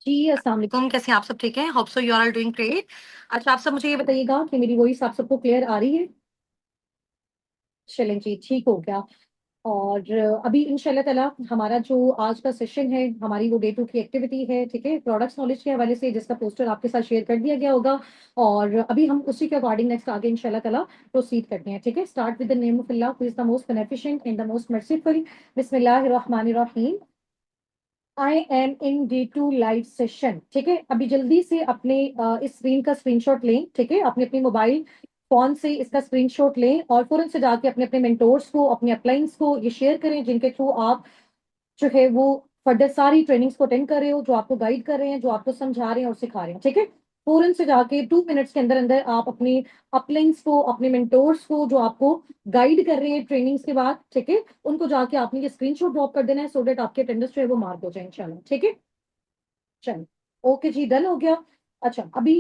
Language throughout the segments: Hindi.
जी, अस्सलाम वालेकुम। कैसे हैं आप सब? ठीक हैं? Hope so you are all doing great. अच्छा, आप सब मुझे ये बताइएगा कि मेरी वॉइस आप सबको क्लियर आ रही है? चलें जी, ठीक हो गया। और अभी इंशाल्लाह ताला हमारा जो आज का सेशन है, हमारी वो डे 2 की एक्टिविटी है, ठीक है? प्रोडक्ट्स नॉलेज के हवाले से, जिसका पोस्टर आपके साथ शेयर कर दिया गया होगा। और अभी हम उसी के अकॉर्डिंग नेक्स्ट आगे इंशाल्लाह ताला प्रोसीड करते हैं, ठीक है? Start with the name of Allah who is the most beneficent and the most merciful. बिस्मिल्लाहिर रहमानिर रहीम। I am in day 2 live session, ठीक है? अभी जल्दी से अपने इस स्क्रीन का स्क्रीनशॉट लें, ठीक है? अपने अपने मोबाइल फोन से इसका स्क्रीनशॉट लें और फौरन से जाके अपने अपने मेंटोर्स को, अपने अपलाइंस को ये शेयर करें, जिनके थ्रू आप जो है वो फर्दर सारी ट्रेनिंग्स को अटेंड कर रहे हो, जो आपको गाइड कर रहे हैं, जो आपको समझा रहे हैं और सिखा रहे हैं, ठीक है? फौरन से जाके 2 मिनट्स के अंदर अंदर आप अपने अपलाइंस को, अपने मेंटोर्स को, जो आपको गाइड कर रहे हैं ट्रेनिंग्स के बाद, ठीक है, उनको जाके आपने ये स्क्रीनशॉट ड्रॉप कर देना है, सो दैट आपके अटेंडेंस जो है वो मार्क हो जाए इंशाल्लाह, ठीक है? चलो, ओके जी, डन हो गया। अच्छा, अभी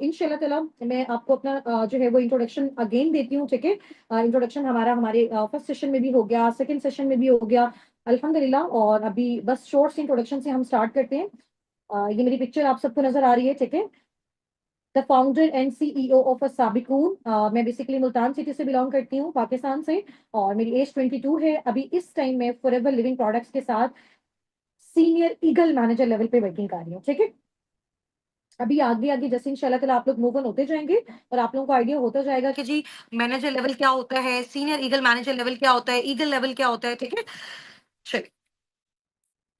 इंशाल्लाह ताला मैं आपको अपना जो है वो इंट्रोडक्शन अगेन देती हूँ, ठीक है? इंट्रोडक्शन हमारे फर्स्ट सेशन में भी हो गया, सेकंड सेशन में भी हो गया, अल्हम्दुलिल्लाह। और अभी बस शॉर्ट इंट्रोडक्शन से हम स्टार्ट करते हैं। ये मेरी पिक्चर आप सबको नजर आ रही है, ठीक है? The founder and CEO of अ साबिकून। मैं बेसिकली मुल्तान सिटी से बिलोंग करती हूँ, पाकिस्तान से। और मेरी एज 22 है। अभी इस टाइम में फॉरएवर लिविंग प्रोडक्ट्स के साथ सीनियर ईगल मैनेजर लेवल पे वर्किंग कर रही हूँ, ठीक है? अभी आगे आगे जैसे इंशाल्लाह ताला आप लोग मूव ऑन होते जाएंगे और आप लोगों को आइडिया होता जाएगा कि जी मैनेजर लेवल क्या होता है, सीनियर ईगल मैनेजर लेवल क्या होता है, ईगल लेवल क्या होता है, ठीक है? चलिए,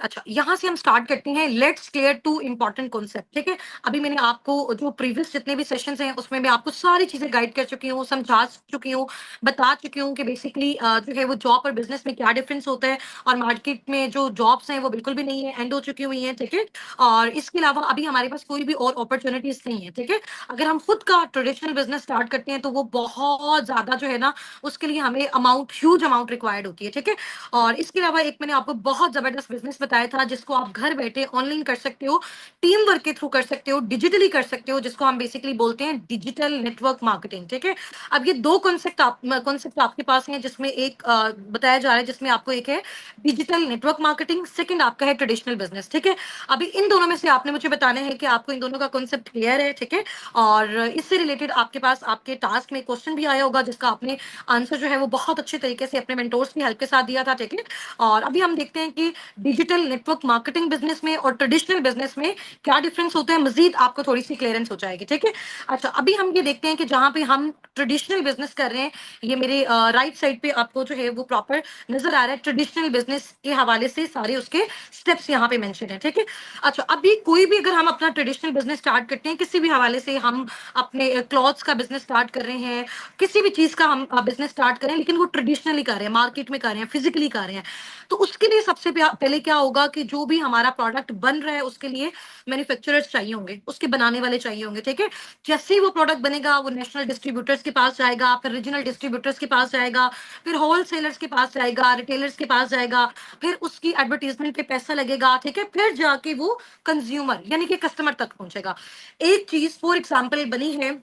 अच्छा, यहाँ से हम स्टार्ट करते हैं। Let's clear two important concept, ठीक है? अभी मैंने आपको जो प्रीवियस जितने भी सेशंस हैं उसमें मैं आपको सारी चीजें गाइड कर चुकी हूँ, समझा चुकी हूँ, बता चुकी हूँ कि बेसिकली जो है वो जॉब और बिजनेस में क्या डिफरेंस होता है। और मार्केट में जो जॉब्स हैं वो बिल्कुल भी नहीं है, एंड हो चुकी हुई हैं, ठीक है? और इसके अलावा अभी हमारे पास कोई भी और अपॉर्चुनिटीज नहीं है, ठीक है? अगर हम खुद का ट्रेडिशनल बिजनेस स्टार्ट करते हैं तो वो बहुत ज्यादा जो है ना, उसके लिए हमें अमाउंट, ह्यूज अमाउंट रिक्वायर्ड होती है, ठीक है? और इसके अलावा एक मैंने आपको बहुत जबरदस्त बिजनेस बताया था, जिसको आप घर बैठे ऑनलाइन कर सकते हो, टीम वर्क के थ्रू कर सकते हो, डिजिटली कर सकते हो, जिसको हम बेसिकली बोलते हैं डिजिटल नेटवर्क मार्केटिंग, ठीक है? अब ये दो कॉन्सेप्ट आपके पास हैं, जिसमें एक बताया जा रहा है, जिसमें आपको एक है डिजिटल नेटवर्क मार्केटिंग, सेकंड आपका है ट्रेडिशनल बिजनेस, ठीक है? अभी इन दोनों में से आपने मुझे बताना है कि आपको इन दोनों का कॉन्सेप्ट क्लियर है, ठीक है? और इससे रिलेटेड आपके पास आपके टास्क में क्वेश्चन भी आया होगा, जिसका आपने आंसर जो है वो बहुत अच्छे तरीके से अपने मेंटोर्स की हेल्प के साथ दिया था, ठीक है? और अभी हम देखते हैं कि डिजिटल नेटवर्क मार्केटिंग बिजनेस में और ट्रेडिशनल बिजनेस में क्या डिफरेंस होता है, मजीद आपको थोड़ी सी क्लियरेंस हो जाएगी, ठीक है? अच्छा, अभी हम ये देखते हैं कि जहां पे हम ट्रेडिशनल बिजनेस कर रहे हैं, ये मेरे राइट साइड पे आपको जो है वो प्रॉपर नजर आ रहा है। ट्रेडिशनल बिजनेस के हवाले से सारे उसके स्टेप्स यहाँ पे मेंशन है, ठीक है? अच्छा, अभी कोई भी अगर हम अपना ट्रेडिशनल बिजनेस स्टार्ट करते हैं, किसी भी हवाले से, हम अपने क्लॉथ्स का बिजनेस स्टार्ट कर रहे हैं, किसी भी चीज का हम बिजनेस स्टार्ट करें, लेकिन वो ट्रेडिशनली कर रहे हैं, मार्केट में कर रहे हैं, फिजिकली कर रहे हैं, तो उसके लिए सबसे पहले क्या होगा कि जो भी हमारा प्रोडक्ट बन रहा है उसके लिए मैन्युफैक्चरर्स चाहिए होंगे, उसके बनाने वाले चाहिए होंगे, ठीक है? जैसे ही वो प्रोडक्ट बनेगा, वो नेशनल डिस्ट्रीब्यूटर्स के पास जाएगा, फिर रीजनल डिस्ट्रीब्यूटर्स के पास जाएगा, फिर होलसेलर्स के पास जाएगा, रिटेलर्स के पास जाएगा, फिर उसकी एडवर्टीजमेंट पे पैसा लगेगा, ठीक है? फिर जाके वो कंज्यूमर यानी कि कस्टमर तक पहुंचेगा। एक चीज फॉर एग्जाम्पल बनी है,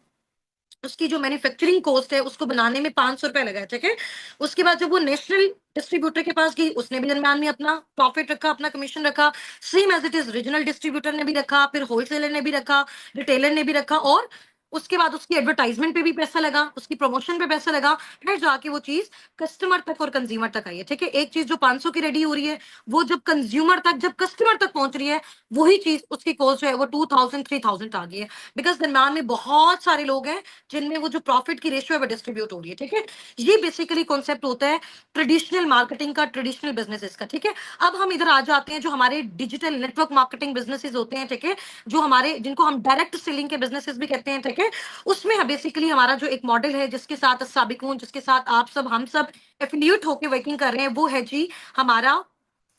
उसकी जो मैन्युफैक्चरिंग कॉस्ट है उसको बनाने में 500 रुपए लगा है, ठीक है? उसके बाद जब वो नेशनल डिस्ट्रीब्यूटर के पास गई, उसने भी दरम्यान में अपना प्रॉफिट रखा, अपना कमीशन रखा। Same as it is regional distributor ने भी रखा, फिर होलसेलर ने भी रखा, रिटेलर ने भी रखा, और उसके बाद उसकी एडवर्टाइजमेंट पे भी पैसा लगा, उसकी प्रमोशन पे पैसा लगा, फिर जाके वो चीज कस्टमर तक और कंज्यूमर तक आई है, ठीक है? एक चीज जो 500 की रेडी हो रही है, वो जब कंज्यूमर तक, जब कस्टमर तक पहुंच रही है, वही चीज उसकी कॉस्ट जो है वो 2000 3000 आ गई है। बिकॉज दरम्यान में बहुत सारे लोग हैं जिनमें वो जो प्रॉफिट की रेशियो है वो डिस्ट्रीब्यूट हो रही है, ठीक है? ये बेसिकली कॉन्सेप्ट होता है ट्रेडिशनल मार्केटिंग का, ट्रेडिशनल बिजनेसेस का, ठीक है? अब हम इधर आ जाते हैं, जो हमारे डिजिटल नेटवर्क मार्केटिंग बिजनेसेस होते हैं, ठीक है? जो हमारे, जिनको हम डायरेक्ट सेलिंग के बिजनेसेस भी कहते हैं, ठीक है? उसमें बेसिकली हमारा जो एक मॉडल है, जिसके साथ साबिकून, जिसके साथ आप सब, हम सब एफिलिएट होकर वर्किंग कर रहे हैं, वो है जी हमारा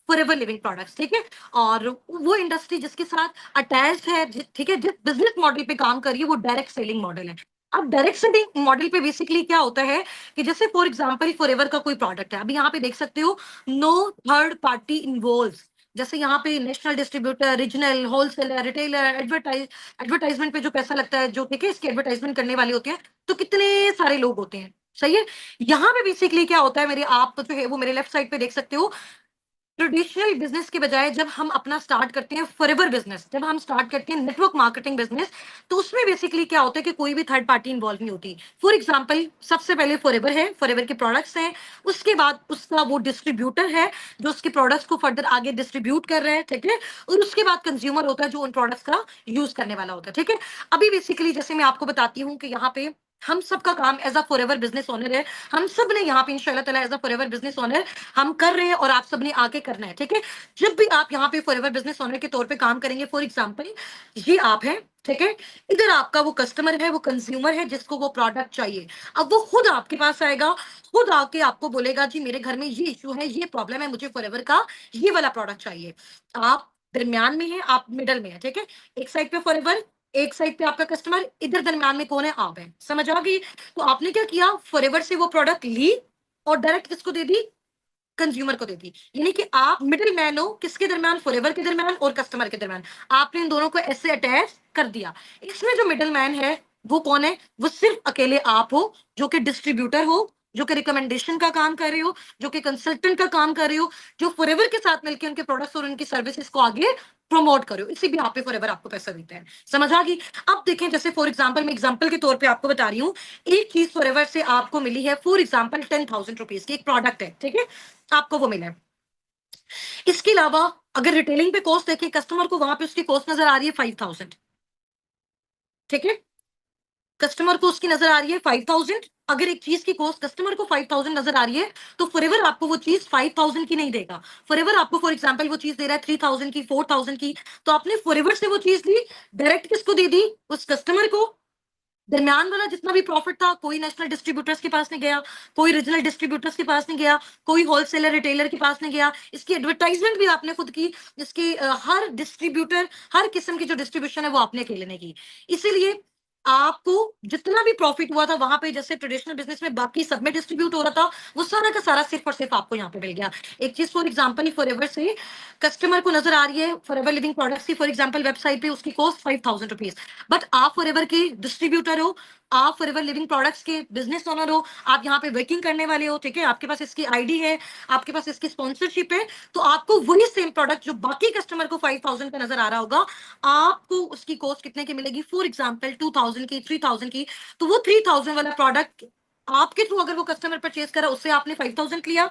फॉरएवर लिविंग प्रोडक्ट्स, ठीक है? और वो इंडस्ट्री जिसके साथ अटैच है, ठीक है, जिस बिजनेस मॉडल पे काम कर रही है, वो डायरेक्ट सेलिंग मॉडल है। अब डायरेक्ट सेलिंग मॉडल पे बेसिकली क्या होता है कि जैसे फॉर एग्जांपल फॉरएवर का कोई प्रोडक्ट है, अभी यहाँ पे देख सकते हो, नो थर्ड पार्टी इन्वॉल्व। जैसे यहाँ पे national distributor, regional, wholesaler, retailer, advertisement पे जो पैसा लगता है, जो ठीक है इसके एडवर्टाइजमेंट करने वाले होते हैं, तो कितने सारे लोग होते हैं, सही है? यहाँ पे बेसिकली क्या होता है, मेरे आप जो है वो मेरे लेफ्ट साइड पे देख सकते हो, ट्रेडिशनल बिजनेस के बजाय जब हम अपना स्टार्ट करते हैं फॉरएवर बिजनेस, जब हम स्टार्ट करते हैं नेटवर्क मार्केटिंग बिजनेस, तो उसमें बेसिकली क्या होता है कि कोई भी थर्ड पार्टी इन्वॉल्व नहीं होती। फॉर एग्जांपल सबसे पहले फॉरएवर है, फॉरएवर के प्रोडक्ट्स हैं, उसके बाद उसका वो डिस्ट्रीब्यूटर है जो उसके प्रोडक्ट्स को फर्दर आगे डिस्ट्रीब्यूट कर रहे हैं, ठीक है, और उसके बाद कंज्यूमर होता है जो उन प्रोडक्ट्स का यूज करने वाला होता है, ठीक है। अभी बेसिकली जैसे मैं आपको बताती हूँ कि यहाँ पे हम सबका काम as a Forever business owner है, हम सब ने यहाँ पे इंशाल्लाह ताला as a Forever business owner हम कर रहे हैं और आप सब ने आगे करना है, ठीक है। जब भी आप यहाँ पे फॉरएवर बिजनेस ओनर के तौर पे काम करेंगे, फॉर एग्जांपल ये आप हैं, ठीक है, इधर आपका वो कस्टमर है, वो कंज्यूमर है जिसको वो प्रोडक्ट चाहिए। अब वो खुद आपके पास आएगा, खुद आके आपको बोलेगा जी मेरे घर में ये इशू है, ये प्रॉब्लम है, मुझे फॉरएवर का ये वाला प्रोडक्ट चाहिए। आप दरमियान में है, आप मिडल में है, ठीक है। एक साइड पे फॉरएवर, एक साइड पे आपका कस्टमर, इधर दरमियान में कौन है, आप है। समझ आ गई? तो आपने क्या किया, फॉरएवर से वो प्रोडक्ट ली और डायरेक्ट किसको दे दी, कंज्यूमर को देती। यानी कि आप मिडिल मैन हो किसके दरमियान, फॉरएवर के दरमियान और कस्टमर के दरमियान। आपने इन दोनों को ऐसे अटैच कर दिया। इसमें जो मिडिल मैन है वो कौन है, वो सिर्फ अकेले आप हो, जो कि डिस्ट्रीब्यूटर हो, जो कि रिकमेंडेशन का काम कर रहे हो, जो कि कंसल्टेंट का काम कर रहे हो, जो फॉरएवर के साथ मिलकर उनके प्रोडक्ट्स और उनकी सर्विसेज को आगे प्रमोट करो। इसी भी आप पे फॉरएवर आपको पैसा देते हैं। समझ आ गई? अब देखें, जैसे फॉर एग्जांपल मैं एग्जांपल के तौर पे आपको बता रही हूँ, एक चीज फॉरएवर से आपको मिली है फॉर एग्जांपल 10,000 रुपीज की, एक प्रोडक्ट है, ठीक है, आपको वो मिला है। इसके अलावा अगर रिटेलिंग पे कॉस्ट देखें, कस्टमर को वहां पे उसकी कॉस्ट नजर आ रही है 5,000, ठीक है, कस्टमर को उसकी नजर आ रही है 5,000। अगर एक चीज की कॉस्ट कस्टमर को 5,000 नजर आ रही है, तो फॉरएवर आपको वो चीज 5,000 की नहीं देगा। फॉरएवर आपको फॉर एग्जांपल वो चीज दे रहा है 3,000 की, 4,000 की, तो आपने फॉरएवर से वो चीज ली, डायरेक्ट किसको दे दी, उस कस्टमर को। दरमियान वाला जितना भी प्रॉफिट था, कोई नेशनल डिस्ट्रीब्यूटर्स के पास नहीं गया, कोई रीजनल डिस्ट्रीब्यूटर्स के पास नहीं गया, कोई होलसेलर रिटेलर के पास नहीं गया। इसकी एडवर्टाइजमेंट भी आपने खुद की, इसकी हर डिस्ट्रीब्यूटर, हर किस्म की जो डिस्ट्रीब्यूशन है वो आपने अकेले ने की। इसीलिए आपको जितना भी प्रॉफिट हुआ था वहां पे, जैसे ट्रेडिशनल बिजनेस में बाकी सब में डिस्ट्रीब्यूट हो रहा था, वो सारा का सारा सिर्फ और सिर्फ आपको यहाँ पे मिल गया। एक चीज फॉर एग्जांपल फॉरएवर से कस्टमर को नजर आ रही है, फॉरएवर लिविंग प्रोडक्ट्स की फॉर एग्जांपल वेबसाइट पे उसकी कॉस्ट 5,000 रुपीज, बट आप फॉरएवर के डिस्ट्रीब्यूटर हो, आप फॉरएवर लिविंग प्रोडक्ट्स के बिजनेस ओनर हो, आप यहाँ पे वर्किंग करने वाले हो, ठीक है, आपके पास इसकी आईडी है, आपके पास इसकी स्पॉन्सरशिप है, तो आपको वही सेम प्रोडक्ट जो बाकी कस्टमर को 5,000 का नजर आ रहा होगा, आपको उसकी कॉस्ट कितने की मिलेगी, फॉर एग्जांपल 2,000 की, 3,000 की। तो वो 3,000 वाला प्रोडक्ट आपके थ्रू अगर वो कस्टमर परचेज करा, उससे आपने 5,000 लिया,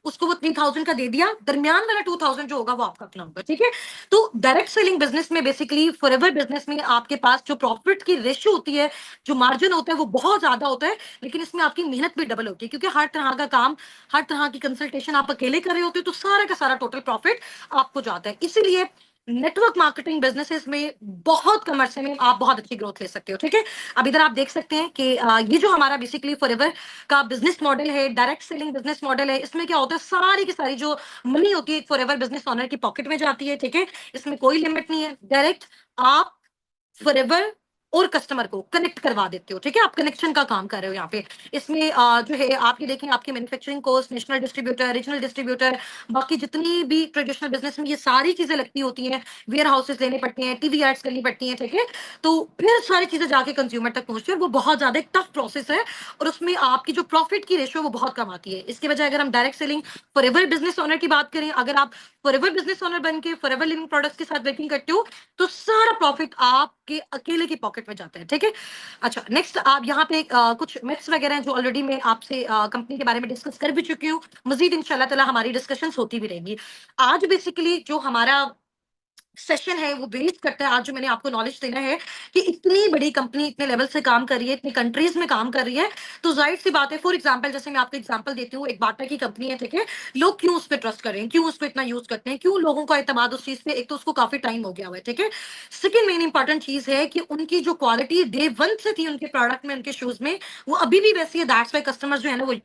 उसको वो 3,000 का दे दिया, दरमियान वाला 2,000 जो होगा वो आपका अपना होगा, ठीक है। तो डायरेक्ट सेलिंग बिजनेस में बेसिकली, फॉरएवर बिजनेस में आपके पास जो प्रॉफिट की रेशियो होती है, जो मार्जिन होता है वो बहुत ज्यादा होता है, लेकिन इसमें आपकी मेहनत भी डबल होती है, क्योंकि हर तरह का काम, हर तरह की कंसल्टेशन आप अकेले कर रहे होते हो, तो सारा का सारा टोटल प्रॉफिट आपको जाता है। इसीलिए नेटवर्क मार्केटिंग बिजनेसेस में बहुत कम अरसे में आप बहुत अच्छी ग्रोथ ले सकते हो, ठीक है। अब इधर आप देख सकते हैं कि ये जो हमारा बेसिकली फॉरएवर का बिजनेस मॉडल है, डायरेक्ट सेलिंग बिजनेस मॉडल है, इसमें क्या होता है, सारी की सारी जो मनी होती है फॉरएवर बिजनेस ओनर की पॉकेट में जाती है, ठीक है। इसमें कोई लिमिट नहीं है, डायरेक्ट आप फॉरएवर और कस्टमर को कनेक्ट करवा देते हो, ठीक है, आप कनेक्शन का काम कर रहे हो यहाँ पे। इसमें जो है आप ये देखें, आपके manufacturing cost, national distributor, regional distributor, बाकी जितनी भी ट्रेडिशनल बिजनेस में ये सारी चीजें लगती होती हैं, वेयर हाउसेस लेने पड़ते हैं, टीवी एड्स करनी पड़ती हैं, ठीक है, तो फिर सारी चीजें जाके कंज्यूमर तक पहुंचती है, और वो बहुत ज्यादा एक टफ प्रोसेस है, और उसमें आपकी जो प्रॉफिट की रेशियो वो बहुत कम आती है। इसके वजह अगर हम direct selling forever business owner की बात करें, अगर आप फॉरएवर बिजनेस ओनर बन के फॉरएवर लिविंग प्रोडक्ट्स के साथ वर्किंग करते हो, तो सारा प्रॉफिट आपके अकेले की पॉकेट में जाता है, ठीक है। अच्छा, नेक्स्ट आप यहाँ पे कुछ मिथ्स वगैरह हैं जो ऑलरेडी मैं आपसे कंपनी के बारे में डिस्कस कर भी चुकी हूँ, मजीद इंशाल्लाह ताला हमारी डिस्कशंस होती भी रहेंगी। आज बेसिकली जो हमारा सेशन है वो बेस करता है, आज जो मैंने आपको नॉलेज देना है कि इतनी बड़ी कंपनी इतने लेवल से काम कर रही है, इतनी कंट्रीज में काम कर रही है, तो जाहिर सी बात है, फॉर एग्जांपल जैसे मैं आपको एग्जांपल देती हूँ, एक बाटा की कंपनी है, ठीक है, लोग क्यों उस पर ट्रस्ट कर रहे हैं, क्यों उसको इतना यूज करते हैं, क्यों लोगों का एतमाद उस चीज पे, एक तो उसको काफी टाइम हो गया हुआ है, ठीक है। सेकंड मेन इंपॉर्टेंट चीज है कि उनकी जो क्वालिटी डे वन से थी उनके प्रोडक्ट में, उनके शूज में, वो अभी भी वैसी है, दैट्स वाई कस्टमर जो है ना वो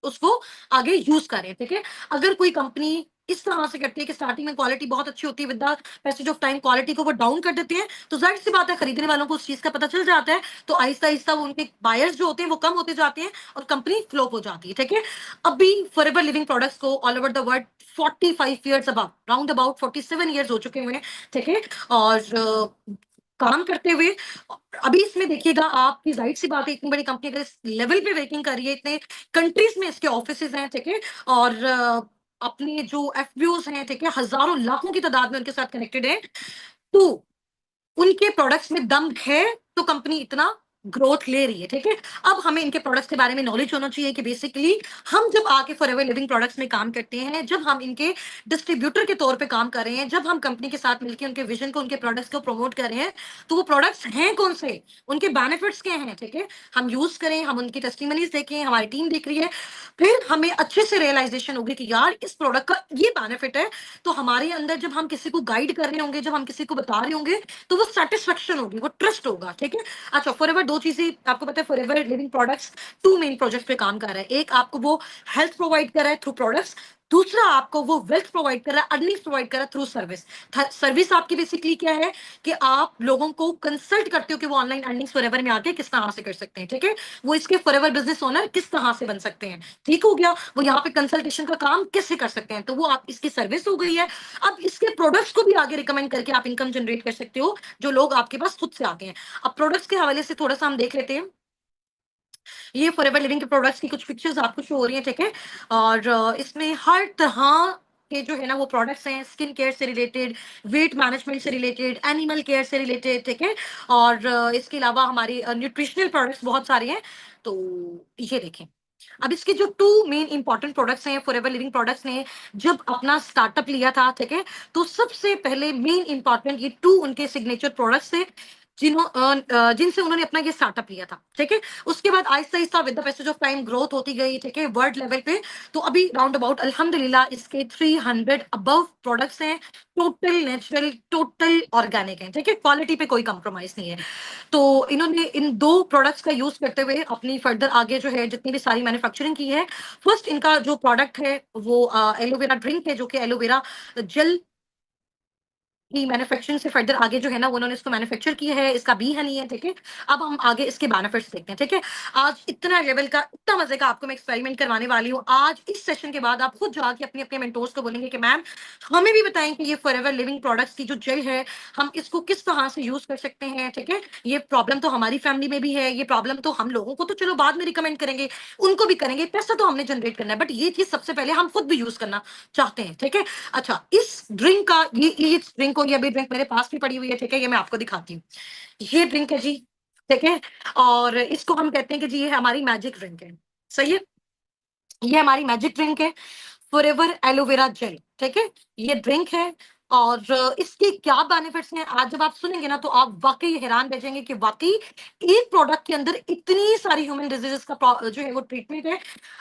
उसको आगे यूज करें, ठीक है। अगर कोई कंपनी इस तरह से करती है कि स्टार्टिंग में क्वालिटी बहुत अच्छी होती है, with the passage of time quality को वो डाउन कर देते हैं, तो जाहिर सी बात है खरीदने वालों को उस चीज का पता चल जाता है, तो आहिस्ता आहिस्ता वो उनके बायर्स जो होते हैं वो कम होते जाते हैं और कंपनी फ्लॉप हो जाती है, ठीक है। अभी फॉरएवर लिविंग प्रोडक्ट्स को all over the world 45 years about, round about 47 years हो चुके हुए हैं, ठीक है, और काम करते हुए। अभी इसमें देखिएगा, आपकी जाहिर सी बात है, इतनी बड़ी कंपनी अगर इस लेवल पे वर्किंग कर रही है, इतने कंट्रीज में इसके ऑफिसेज हैं, ठीक है, और अपने जो एफबीओज हैं, ठीक है, हजारों लाखों की तादाद में उनके साथ कनेक्टेड है, तो उनके प्रोडक्ट्स में दम है, तो कंपनी इतना ग्रोथ ले रही है, ठीक है। अब हमें इनके प्रोडक्ट्स के बारे में नॉलेज होना चाहिए कि बेसिकली हम जब आके फॉरएवर लिविंग प्रोडक्ट्स में काम करते हैं, जब हम इनके डिस्ट्रीब्यूटर के तौर पे काम कर रहे हैं, जब हम कंपनी के साथ मिलकर उनके विजन को, उनके प्रोडक्ट्स को प्रमोट कर रहे हैं, तो वो प्रोडक्ट्स हैं कौन से, उनके बेनिफिट्स क्या हैं, ठीक है। हम यूज करें, हम उनकी टेस्टिमनीज देखें, हमारी टीम देख रही है, फिर हमें अच्छे से रियलाइजेशन होगी कि यार इस प्रोडक्ट का ये बेनिफिट है, तो हमारे अंदर जब हम किसी को गाइड कर रहे होंगे, जब हम किसी को बता रहे होंगे, तो वो सेटिस्फेक्शन होगी, वो ट्रस्ट होगा, ठीक है। अच्छा, फॉरएवर दो चीजें आपको पता है, Forever Living products two main project पे काम कर रहा है। एक आपको वो हेल्थ प्रोवाइड कर रहा है थ्रू प्रोडक्ट्स, दूसरा आपको वो वेल्थ प्रोवाइड कर रहा है, अर्निंग्स प्रोवाइड कर रहा है थ्रू सर्विस। सर्विस आपकी बेसिकली क्या है कि आप लोगों को कंसल्ट करते हो कि वो ऑनलाइन अर्निंग्स फॉरएवर में आके किस तरह से कर सकते हैं, ठीक है। वो इसके फॉरएवर बिजनेस ओनर किस तरह से बन सकते हैं, ठीक हो गया। वो यहाँ पे कंसल्टेशन का काम कैसे कर सकते हैं, तो वो आप इसकी सर्विस हो गई है। अब इसके प्रोडक्ट्स को भी आगे रिकमेंड करके आप इनकम जनरेट कर सकते हो, जो लोग आपके पास खुद से आते हैं। अब प्रोडक्ट्स के हवाले से थोड़ा सा हम देख लेते हैं। ये फॉरएवर लिविंग के प्रोडक्ट्स की कुछ पिक्चर्स आपको शो हो रही हैं, ठीक है। और इसमें हर तरह के जो है ना वो प्रोडक्ट्स हैं, स्किन केयर से रिलेटेड, वेट मैनेजमेंट से रिलेटेड, एनिमल केयर से रिलेटेड, ठीक है। और इसके अलावा हमारी न्यूट्रिशनल प्रोडक्ट्स बहुत सारे हैं। तो ये देखें, अब इसके जो टू मेन इंपॉर्टेंट प्रोडक्ट्स हैं फॉरएवर लिविंग प्रोडक्ट्स ने जब अपना स्टार्टअप लिया था, ठीक है, तो सबसे पहले मेन इंपॉर्टेंट ये टू उनके सिग्नेचर प्रोडक्ट्स थे, जिनसे उन्होंने अपना ये स्टार्टअप लिया था, ठीक है। उसके बाद Aahista Aahista with the passage of time growth होती गई, ठीक है, वर्ल्ड लेवल पे। तो अभी राउंड अबाउट अल्हम्दुलिल्लाह इसके 300 अबव प्रोडक्ट्स हैं, टोटल नेचुरल, टोटल ऑर्गेनिक है, ठीक है, क्वालिटी पे कोई कॉम्प्रोमाइज नहीं है। तो इन्होंने इन दो प्रोडक्ट्स का यूज करते हुए अपनी फर्दर आगे जो है जितनी भी सारी मैन्युफैक्चरिंग की है। फर्स्ट इनका जो प्रोडक्ट है वो एलोवेरा ड्रिंक है, जो कि एलोवेरा जेल की मैन्युफैक्चरिंग से फर्दर आगे जो है ना वो उन्होंने इसको मैन्युफैक्चर किया है, इसका बी हनी है, ठीक है। अब हम आगे इसके बेनिफिट्स देखते हैं, ठीक है। आज इतना लेवल का, इतना मजे का आपको मैं एक्सपेरिमेंट करवाने वाली हूँ। आज इस सेशन के बाद आप खुद जाके अपने अपने मेंटोर्स को बोलेंगे कि मैम हमें भी बताएं कि ये फॉरएवर लिविंग प्रोडक्ट्स की जो जेल है हम इसको किस तरह से यूज कर सकते हैं, ठीक है। ये प्रॉब्लम तो हमारी फैमिली में भी है, ये प्रॉब्लम तो हम लोगों को तो चलो बाद में रिकमेंड करेंगे, उनको भी करेंगे, पैसा तो हमने जनरेट करना है, बट ये चीज सबसे पहले हम खुद भी यूज करना चाहते हैं, ठीक है। अच्छा, इस ड्रिंक का ये ड्रिंक को, ये अभी ड्रिंक मेरे पास भी पड़ी हुई है, ठीक है, ये मैं आपको दिखाती हूँ। ये ड्रिंक है जी, ठीक है। और इसको हम कहते हैं कि जी ये हमारी मैजिक ड्रिंक है, सही है। ये हमारी मैजिक ड्रिंक है, फॉरएवर एलोवेरा जेल, ठीक है। ये ड्रिंक है और इसके क्या बेनिफिट्स हैं आज जब आप सुनेंगे ना तो आप वाकई हैरान रह जाएंगे कि वाकई एक प्रोडक्ट के अंदर इतनी सारी ह्यूमन डिजीजेस का जो है वो ट्रीटमेंट है।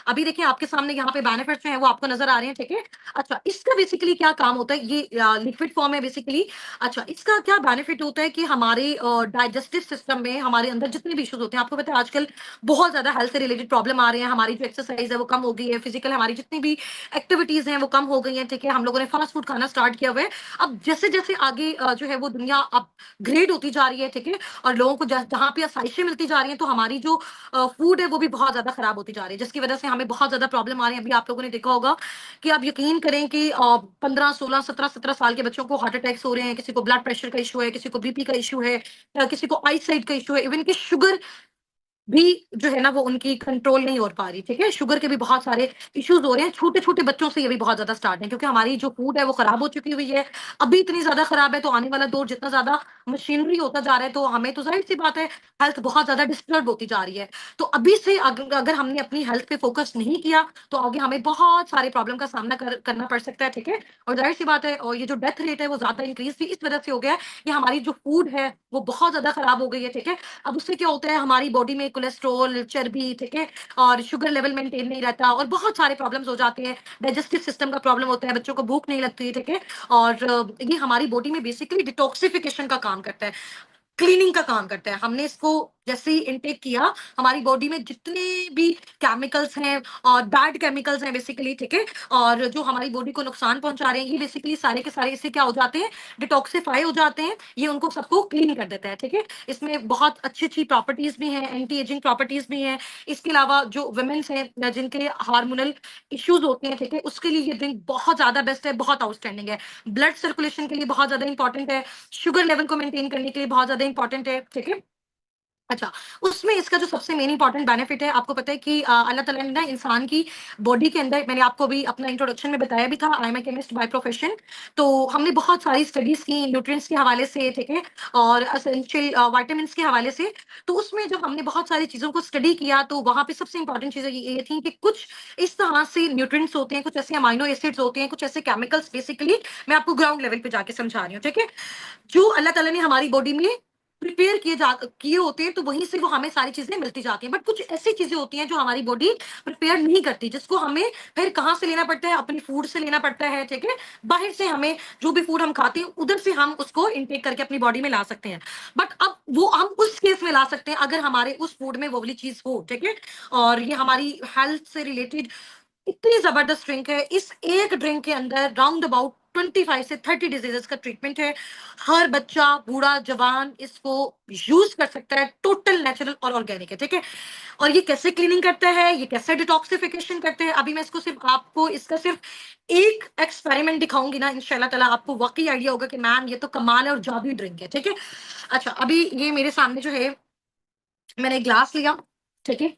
अभी देखिए आपके सामने यहाँ पे बेनिफिट्स जो है वो आपको नजर आ रहे हैं, ठीक है। अच्छा, इसका बेसिकली क्या काम होता है, ये लिक्विड फॉर्म है बेसिकली। अच्छा, इसका क्या बेनिफिट होता है कि हमारे डाइजेस्टिव सिस्टम में हमारे अंदर जितने भी इश्यूज होते हैं, आपको पता है आजकल बहुत ज्यादा हेल्थ से रिलेटेड प्रॉब्लम आ रहे हैं, हमारी जो एक्सरसाइज है वो कम हो गई है, फिजिकल हमारी जितनी भी एक्टिविटीज हैं वो कम हो गई हैं, ठीक है। हम लोगों ने फास्ट फूड खाना स्टार्ट किया हुआ है। अब जैसे जैसे आगे जो है वो दुनिया अपग्रेड होती जा रही है, ठीक है, और लोगों को जहां पे आसाइशें मिलती जा रही हैं, तो हमारी जो फूड है वो भी बहुत ज्यादा खराब होती जा रही है, जिसकी वजह से हमें बहुत ज्यादा प्रॉब्लम आ रही है। अभी आप लोगों ने देखा होगा कि आप यकीन करें कि 15 16 17 17 साल के बच्चों को हार्ट अटैक्स हो रहे हैं, किसी को ब्लड प्रेशर का इशू है, किसी को बीपी का इशू है, किसी को आई साइड का इशू है, इवन कि शुगर भी जो है ना वो उनकी कंट्रोल नहीं हो पा रही, ठीक है। शुगर के भी बहुत सारे इश्यूज हो रहे हैं, छोटे छोटे बच्चों से ये भी बहुत ज्यादा स्टार्ट है, क्योंकि हमारी जो फूड है वो खराब हो चुकी हुई है। अभी इतनी ज्यादा खराब है तो आने वाला दौर जितना ज्यादा मशीनरी होता जा रहा है, तो हमें तो जाहिर सी बात है हेल्थ बहुत ज्यादा डिस्टर्ब होती जा रही है। तो अभी से अगर हमने अपनी हेल्थ पे फोकस नहीं किया तो आगे हमें बहुत सारे प्रॉब्लम का सामना करना पड़ सकता है, ठीक है। और जाहिर सी बात है, और ये जो डेथ रेट है वो ज्यादा इंक्रीज भी इस वजह से हो गया है कि हमारी जो फूड है वो बहुत ज्यादा खराब हो गई है, ठीक है। अब उससे क्या होता है, हमारी बॉडी में कोलेस्ट्रॉल, चर्बी, ठीक है, और शुगर लेवल मेंटेन नहीं रहता, और बहुत सारे प्रॉब्लम्स हो जाते हैं। डाइजेस्टिव सिस्टम का प्रॉब्लम होता है, बच्चों को भूख नहीं लगती, ठीक है। और ये हमारी बॉडी में बेसिकली डिटॉक्सिफिकेशन का काम करता है, क्लीनिंग का काम करता है। हमने इसको जैसे ही इनटेक किया, हमारी बॉडी में जितने भी केमिकल्स हैं और बैड केमिकल्स हैं बेसिकली, ठीक है, और जो हमारी बॉडी को नुकसान पहुंचा रहे हैं, ये बेसिकली सारे के सारे इससे क्या हो जाते हैं, डिटॉक्सिफाई हो जाते हैं। ये उनको सबको क्लीन कर देता है, ठीक है। इसमें बहुत अच्छी अच्छी प्रॉपर्टीज भी हैं, एंटी एजिंग प्रॉपर्टीज भी हैं। इसके अलावा जो वुमेन्स हैं जिनके हार्मोनल इश्यूज होते हैं, ठीक है, उसके लिए ये ड्रिंक बहुत ज्यादा बेस्ट है, बहुत आउटस्टैंडिंग है। ब्लड सर्कुलेशन के लिए बहुत ज्यादा इंपॉर्टेंट है, शुगर लेवल को मेंटेन करने के लिए बहुत ज्यादा इंपॉर्टेंट है, ठीक है। अच्छा, उसमें इसका जो सबसे मेन इंपॉर्टेंट बेनिफिट है, आपको पता है कि अल्लाह ताला ने ना इंसान की बॉडी के अंदर, मैंने आपको भी अपना इंट्रोडक्शन में बताया भी था, I am a chemist by profession. तो हमने बहुत सारी स्टडीज़ की न्यूट्रिएंट्स के हवाले से, ठीक है? और एसेंशियल विटामिन्स के हवाले से। तो उसमें जब हमने बहुत सारी चीज़ों को स्टडी किया, तो वहाँ पे सबसे इंपॉर्टेंट चीज़ें ये थी कि कुछ इस तरह से न्यूट्रिएंट्स होते हैं, कुछ ऐसे अमाइनो एसिड्स होते हैं, कुछ ऐसे केमिकल्स, बेसिकली मैं आपको ग्राउंड लेवल पे जाके समझा रही हूँ, ठीक है? जो अल्लाह ताला ने हमारी बॉडी में प्रिपेयर किए होते हैं, तो वहीं से वो हमें सारी चीज़ें मिलती जाती हैं। बट कुछ ऐसी चीज़ें होती हैं जो हमारी बॉडी प्रिपेयर नहीं करती, जिसको हमें फिर कहाँ से लेना पड़ता है? अपनी फूड से लेना पड़ता है, ठीक है? बाहर से हमें जो भी फूड हम खाते हैं, उधर से हम उसको इनटेक करके अपनी बॉडी में ला सकते हैं। बट अब वो हम उस केस में ला सकते हैं अगर हमारे उस फूड में वो वाली चीज़ हो, ठीक है? और ये हमारी हेल्थ से रिलेटेड इतनी जबरदस्त ड्रिंक है। इस एक ड्रिंक के अंदर राउंड अबाउट 25 से 30 डिजीजेस का ट्रीटमेंट है। हर बच्चा, बूढ़ा, जवान इसको यूज कर सकता है। टोटल नेचुरल और ऑर्गेनिक है, ठीक है? और ये कैसे क्लीनिंग करता है, ये कैसे डिटॉक्सिफिकेशन करते हैं, अभी मैं इसको सिर्फ आपको इसका सिर्फ एक एक्सपेरिमेंट दिखाऊंगी ना, इंशाल्लाह ताला आपको वाकई आइडिया होगा कि मैम ये तो कमाल है और जादुई ड्रिंक है, ठीक है? अच्छा, अभी ये मेरे सामने जो है, मैंने एक ग्लास लिया, ठीक है?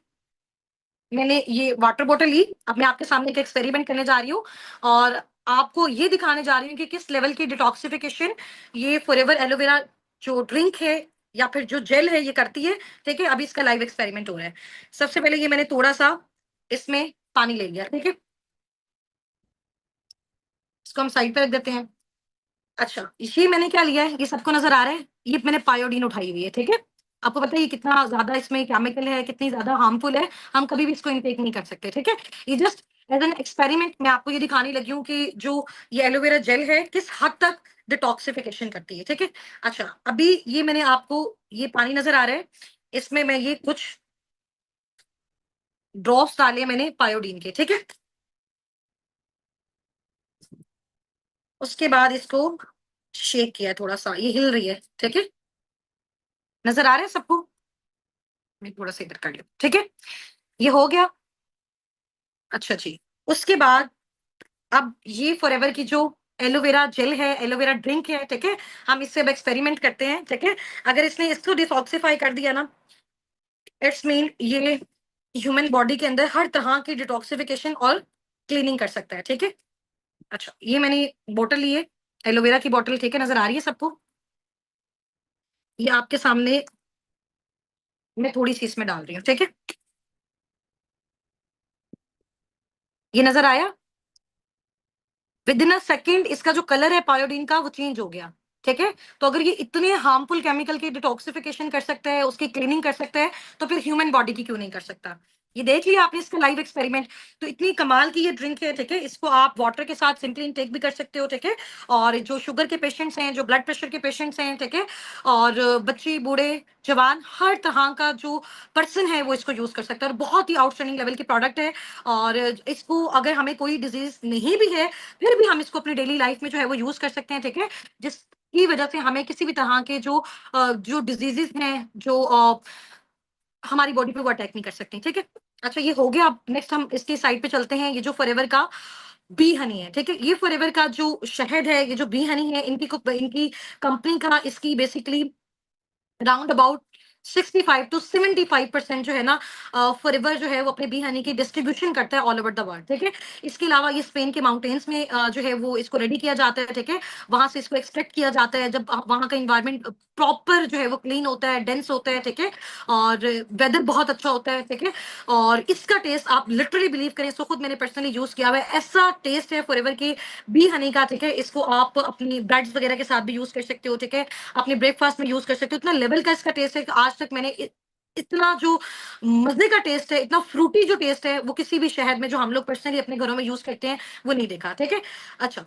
मैंने ये वाटर बॉटल ली। अब मैं आपके सामने एक एक्सपेरिमेंट करने जा रही हूँ और आपको ये दिखाने जा रही हूँ कि किस लेवल की डिटॉक्सिफिकेशन ये फॉरएवर एलोवेरा जो ड्रिंक है या फिर जो जेल है ये करती है, ठीक है? अभी इसका लाइव एक्सपेरिमेंट हो रहा है। सबसे पहले ये मैंने थोड़ा-सा इसमें पानी ले लिया, ठीक है? इसको हम साइड पे रख देते हैं। अच्छा, ये मैंने क्या लिया है, ये सबको नज़र आ रहा है? ये मैंने पायोडीन उठाई हुई है, ठीक है? आपको पता है ये कितना ज़्यादा इसमें केमिकल है, कितनी ज़्यादा हार्मफुल है, हम कभी भी इसको इनटेक नहीं कर सकते, ठीक है? ये जस्ट एज़ एन एक्सपेरिमेंट मैं आपको ये दिखाने लगी हूँ कि जो ये एलोवेरा जेल है, किस हद तक डिटॉक्सिफिकेशन करती है, ठीक है? अच्छा, अभी ये मैंने आपको ये पानी नज़र आ रहा है, इसमें मैं ये कुछ ड्रॉप्स डाले मैंने पायोडीन के, ठीक है? उसके बाद इसको शेक किया थोड़ा-सा, ये हिल रही है, ठीक है? नज़र आ रहा है सबको? मैं थोड़ा-सा इधर कर लूँ, ठीक है? ये हो गया। अच्छा जी। उसके बाद अब ये फॉरएवर की जो एलोवेरा जेल है, एलोवेरा ड्रिंक है, ठीक है? हम इससे अब एक्सपेरिमेंट करते हैं, ठीक है? अगर इसने इसको डिटॉक्सिफाई कर दिया ना, इट्स मीन ये ह्यूमन बॉडी के अंदर हर तरह की डिटॉक्सिफिकेशन और क्लीनिंग कर सकता है, ठीक है? अच्छा, ये मैंने बॉटल ली है, एलोवेरा की बॉटल, ठीक है? नज़र आ रही है सबको? ये आपके सामने मैं थोड़ी-सी इसमें डाल रही हूँ, ठीक है? ये नज़र आया? विदिन अ सेकंड इसका जो कलर है पायोडीन का वो चेंज हो गया, ठीक है? तो अगर ये इतने हार्मफुल केमिकल की डिटॉक्सिफिकेशन कर सकता है, उसकी क्लीनिंग कर सकता है, तो फिर ह्यूमन बॉडी की क्यों नहीं कर सकता? ये देख लिया आपने इसका लाइव एक्सपेरिमेंट। तो इतनी कमाल की ये ड्रिंक है, ठीक है? इसको आप वाटर के साथ सिंपली इनटेक भी कर सकते हो, ठीक है? और जो शुगर के पेशेंट्स हैं, जो ब्लड प्रेशर के पेशेंट्स हैं, ठीक है? और बच्चे, बूढ़े, जवान, हर तरह का जो पर्सन है वो इसको यूज़ कर सकता है और बहुत ही आउटस्टैंडिंग लेवल की प्रोडक्ट है। और इसको अगर हमें कोई डिज़ीज़ नहीं भी है, फिर भी हम इसको अपनी डेली लाइफ में जो है वो यूज़ कर सकते हैं, ठीक है? जिसकी वजह से हमें किसी भी तरह के जो डिज़ीज़ेज़ हैं, जो हमारी बॉडी पे वो अटैक नहीं कर सकती, ठीक है? अच्छा, ये हो गया। अब नेक्स्ट हम इसकी साइड पे चलते हैं। ये जो फॉरएवर का बी हनी है, ठीक है? ये फॉरएवर का जो शहद है, ये जो बी हनी है, इनकी कंपनी का इसकी बेसिकली राउंड अबाउट 65 टू 75% जो है ना, फॉरएवर जो है वो अपने बी हनी की डिस्ट्रीब्यूशन करता है ऑल ओवर द वर्ल्ड, ठीक है? इसके अलावा ये स्पेन के माउंटेन्स में जो है वो इसको रेडी किया जाता है, ठीक है? वहां से इसको एक्सट्रैक्ट किया जाता है। जब वहां का इन्वायरमेंट प्रॉपर जो है वो क्लीन होता है, डेंस होता है, ठीक है? और वेदर बहुत अच्छा होता है, ठीक है? और इसका टेस्ट आप लिटरली बिलीव करें, इसको खुद मैंने पर्सनली यूज किया हुआ है। ऐसा टेस्ट है फॉरएवर की बी हनी का, ठीक है? इसको आप अपनी ब्रेड्स वगैरह के साथ भी यूज कर सकते हो, ठीक है? अपने ब्रेकफास्ट में यूज कर सकते हो। इतना लेवल का इसका टेस्ट है कि आज तक मैंने इतना जो मजे का टेस्ट है, इतना फ्रूटी जो टेस्ट है, वो किसी भी शहद में जो हम लोग पर्सनली अपने घरों में यूज करते हैं वो नहीं देखा, ठीक है? अच्छा,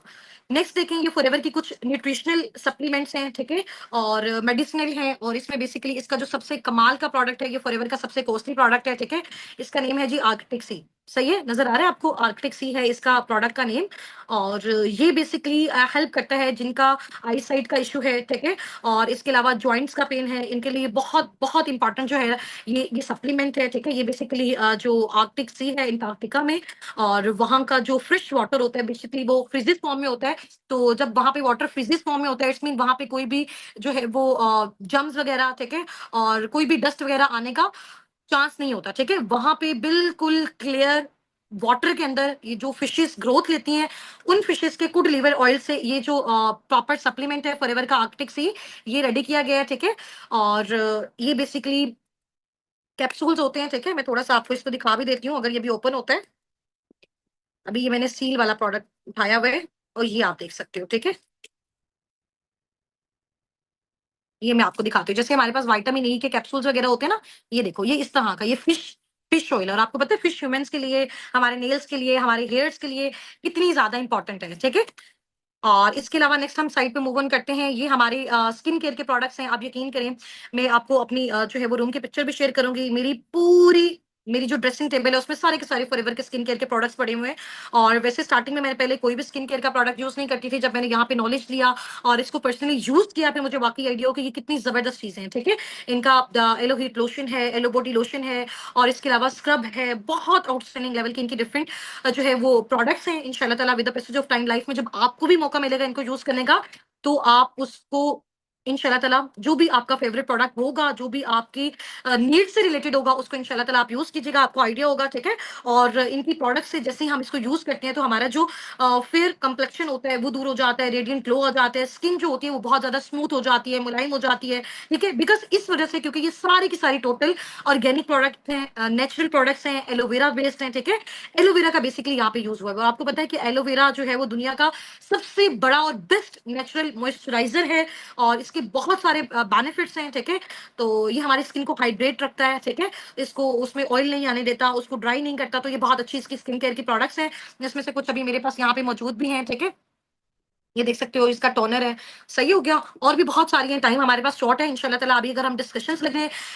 नेक्स्ट देखेंगे फॉरएवर की कुछ न्यूट्रिशनल सप्लीमेंट्स हैं, ठीक है? और मेडिसिनल हैं। और इसमें बेसिकली इसका जो सबसे कमाल का प्रोडक्ट है, ये फॉरएवर का सबसे कॉस्टली प्रोडक्ट है, ठीक है? इसका नेम है जी आर्कटिक सी। सही है, नज़र आ रहा है आपको? आर्किटेक्ट सी है इसका प्रोडक्ट का नेम। और ये बेसिकली हेल्प करता है जिनका आई साइट का इश्यू है, ठीक है? और इसके अलावा जॉइंट्स का पेन है, इनके लिए बहुत बहुत इंपॉर्टेंट जो है ये सप्लीमेंट है, ठीक है? ये बेसिकली जो आर्कटिक सी है अंटार्कटिका में, और वहाँ का जो फ्रेश वाटर होता है बेसिकली वो फ्रीजेस फॉर्म में होता है। तो जब वहाँ पे वाटर फ्रीजेस फॉर्म में होता है, इट्स मीन वहाँ पे कोई भी जो है वो जर्म्स वगैरह, ठीक है? और कोई भी डस्ट वगैरह आने का चांस नहीं होता, ठीक है? वहां पे बिल्कुल क्लियर वाटर के अंदर ये जो फिशेस ग्रोथ लेती हैं, उन फिशेस के गुड लिवर ऑयल से ये जो प्रॉपर सप्लीमेंट है फॉरएवर का आर्कटिक सी, ये रेडी किया गया है, ठीक है? और ये बेसिकली कैप्सूल्स होते हैं, ठीक है? मैं थोड़ा सा आपको इसको दिखा भी देती हूँ, अगर ये भी ओपन होता है। अभी ये मैंने सील वाला प्रोडक्ट उठाया हुआ है, और ये आप देख सकते हो, ठीक है? ये मैं आपको दिखाती हूँ, जैसे हमारे पास विटामिन ई के कैप्सूल्स वगैरह होते हैं ना, ये देखो, ये इस तरह का, ये फिश फिश ऑयल। और आपको पता है फिश ह्यूमंस के लिए, हमारे नेल्स के लिए, हमारे हेयर्स के लिए कितनी ज्यादा इंपॉर्टेंट है, ठीक है? और इसके अलावा नेक्स्ट हम साइड पे मूव ऑन करते हैं। ये हमारे स्किन केयर के प्रोडक्ट्स हैं। आप यकीन करें, मैं आपको अपनी जो है वो रूम की पिक्चर भी शेयर करूंगी। मेरी जो ड्रेसिंग टेबल है उसमें सारे के सारे फॉरएवर के स्किन केयर के प्रोडक्ट्स पड़े हुए हैं। और वैसे स्टार्टिंग में मैंने पहले कोई भी स्किन केयर का प्रोडक्ट यूज नहीं करती थी। जब मैंने यहाँ पे नॉलेज लिया और इसको पर्सनली यूज किया, फिर मुझे वाकई आइडिया हो कि ये कितनी जबरदस्त चीजें हैं, ठीक है? इनका एलो हीट लोशन है, एलो बॉडी लोशन है, और इसके अलावा स्क्रब है। बहुत आउटस्टैंडिंग लेवल की इनकी डिफरेंट जो है वो प्रोडक्ट्स हैं। इंशाल्लाह ताला with the passage of time life में जब आपको भी मौका मिलेगा इनको यूज करने का, तो आप उसको इंशाल्लाह ताला जो भी आपका फेवरेट प्रोडक्ट होगा, जो भी आपकी नीड से रिलेटेड होगा, उसको इंशाल्लाह ताला आप यूज कीजिएगा, आपको आइडिया होगा, ठीक है? और इनकी प्रोडक्ट से जैसे ही हम इसको यूज करते हैं, तो हमारा जो फेयर कंप्लेक्शन होता है वो दूर हो जाता है, रेडियंट ग्लो आ जाता है, स्किन जो होती है वो बहुत ज्यादा स्मूथ हो जाती है, मुलायम हो जाती है, ठीक है? बिकॉज इस वजह से, क्योंकि ये सारी की सारी टोटल ऑर्गेनिक प्रोडक्ट हैं, नेचुरल प्रोडक्ट्स हैं, एलोवेरा बेस्ड हैं, ठीक है? एलोवेरा का बेसिकली यहाँ पे यूज हुआ है। और आपको पता है कि एलोवेरा जो है वो दुनिया का सबसे बड़ा और बेस्ट नेचुरल मॉइस्चराइजर है, और इसके बहुत सारे बेनिफिट्स हैं, ठीक है? तो ये हमारी स्किन को हाइड्रेट रखता है, ठीक है? इसको उसमें ऑयल नहीं आने देता, उसको ड्राई नहीं करता। तो ये बहुत अच्छी इसकी स्किन केयर की प्रोडक्ट्स हैं, जिसमें से कुछ अभी मेरे पास यहाँ पे मौजूद भी हैं, ठीक है? ये देख सकते हो, इसका टोनर है। सही हो गया। और भी बहुत सारी हैं, टाइम हमारे पास शॉर्ट है। इंशाल्लाह ताला अभी अगर हम डिस्कशंस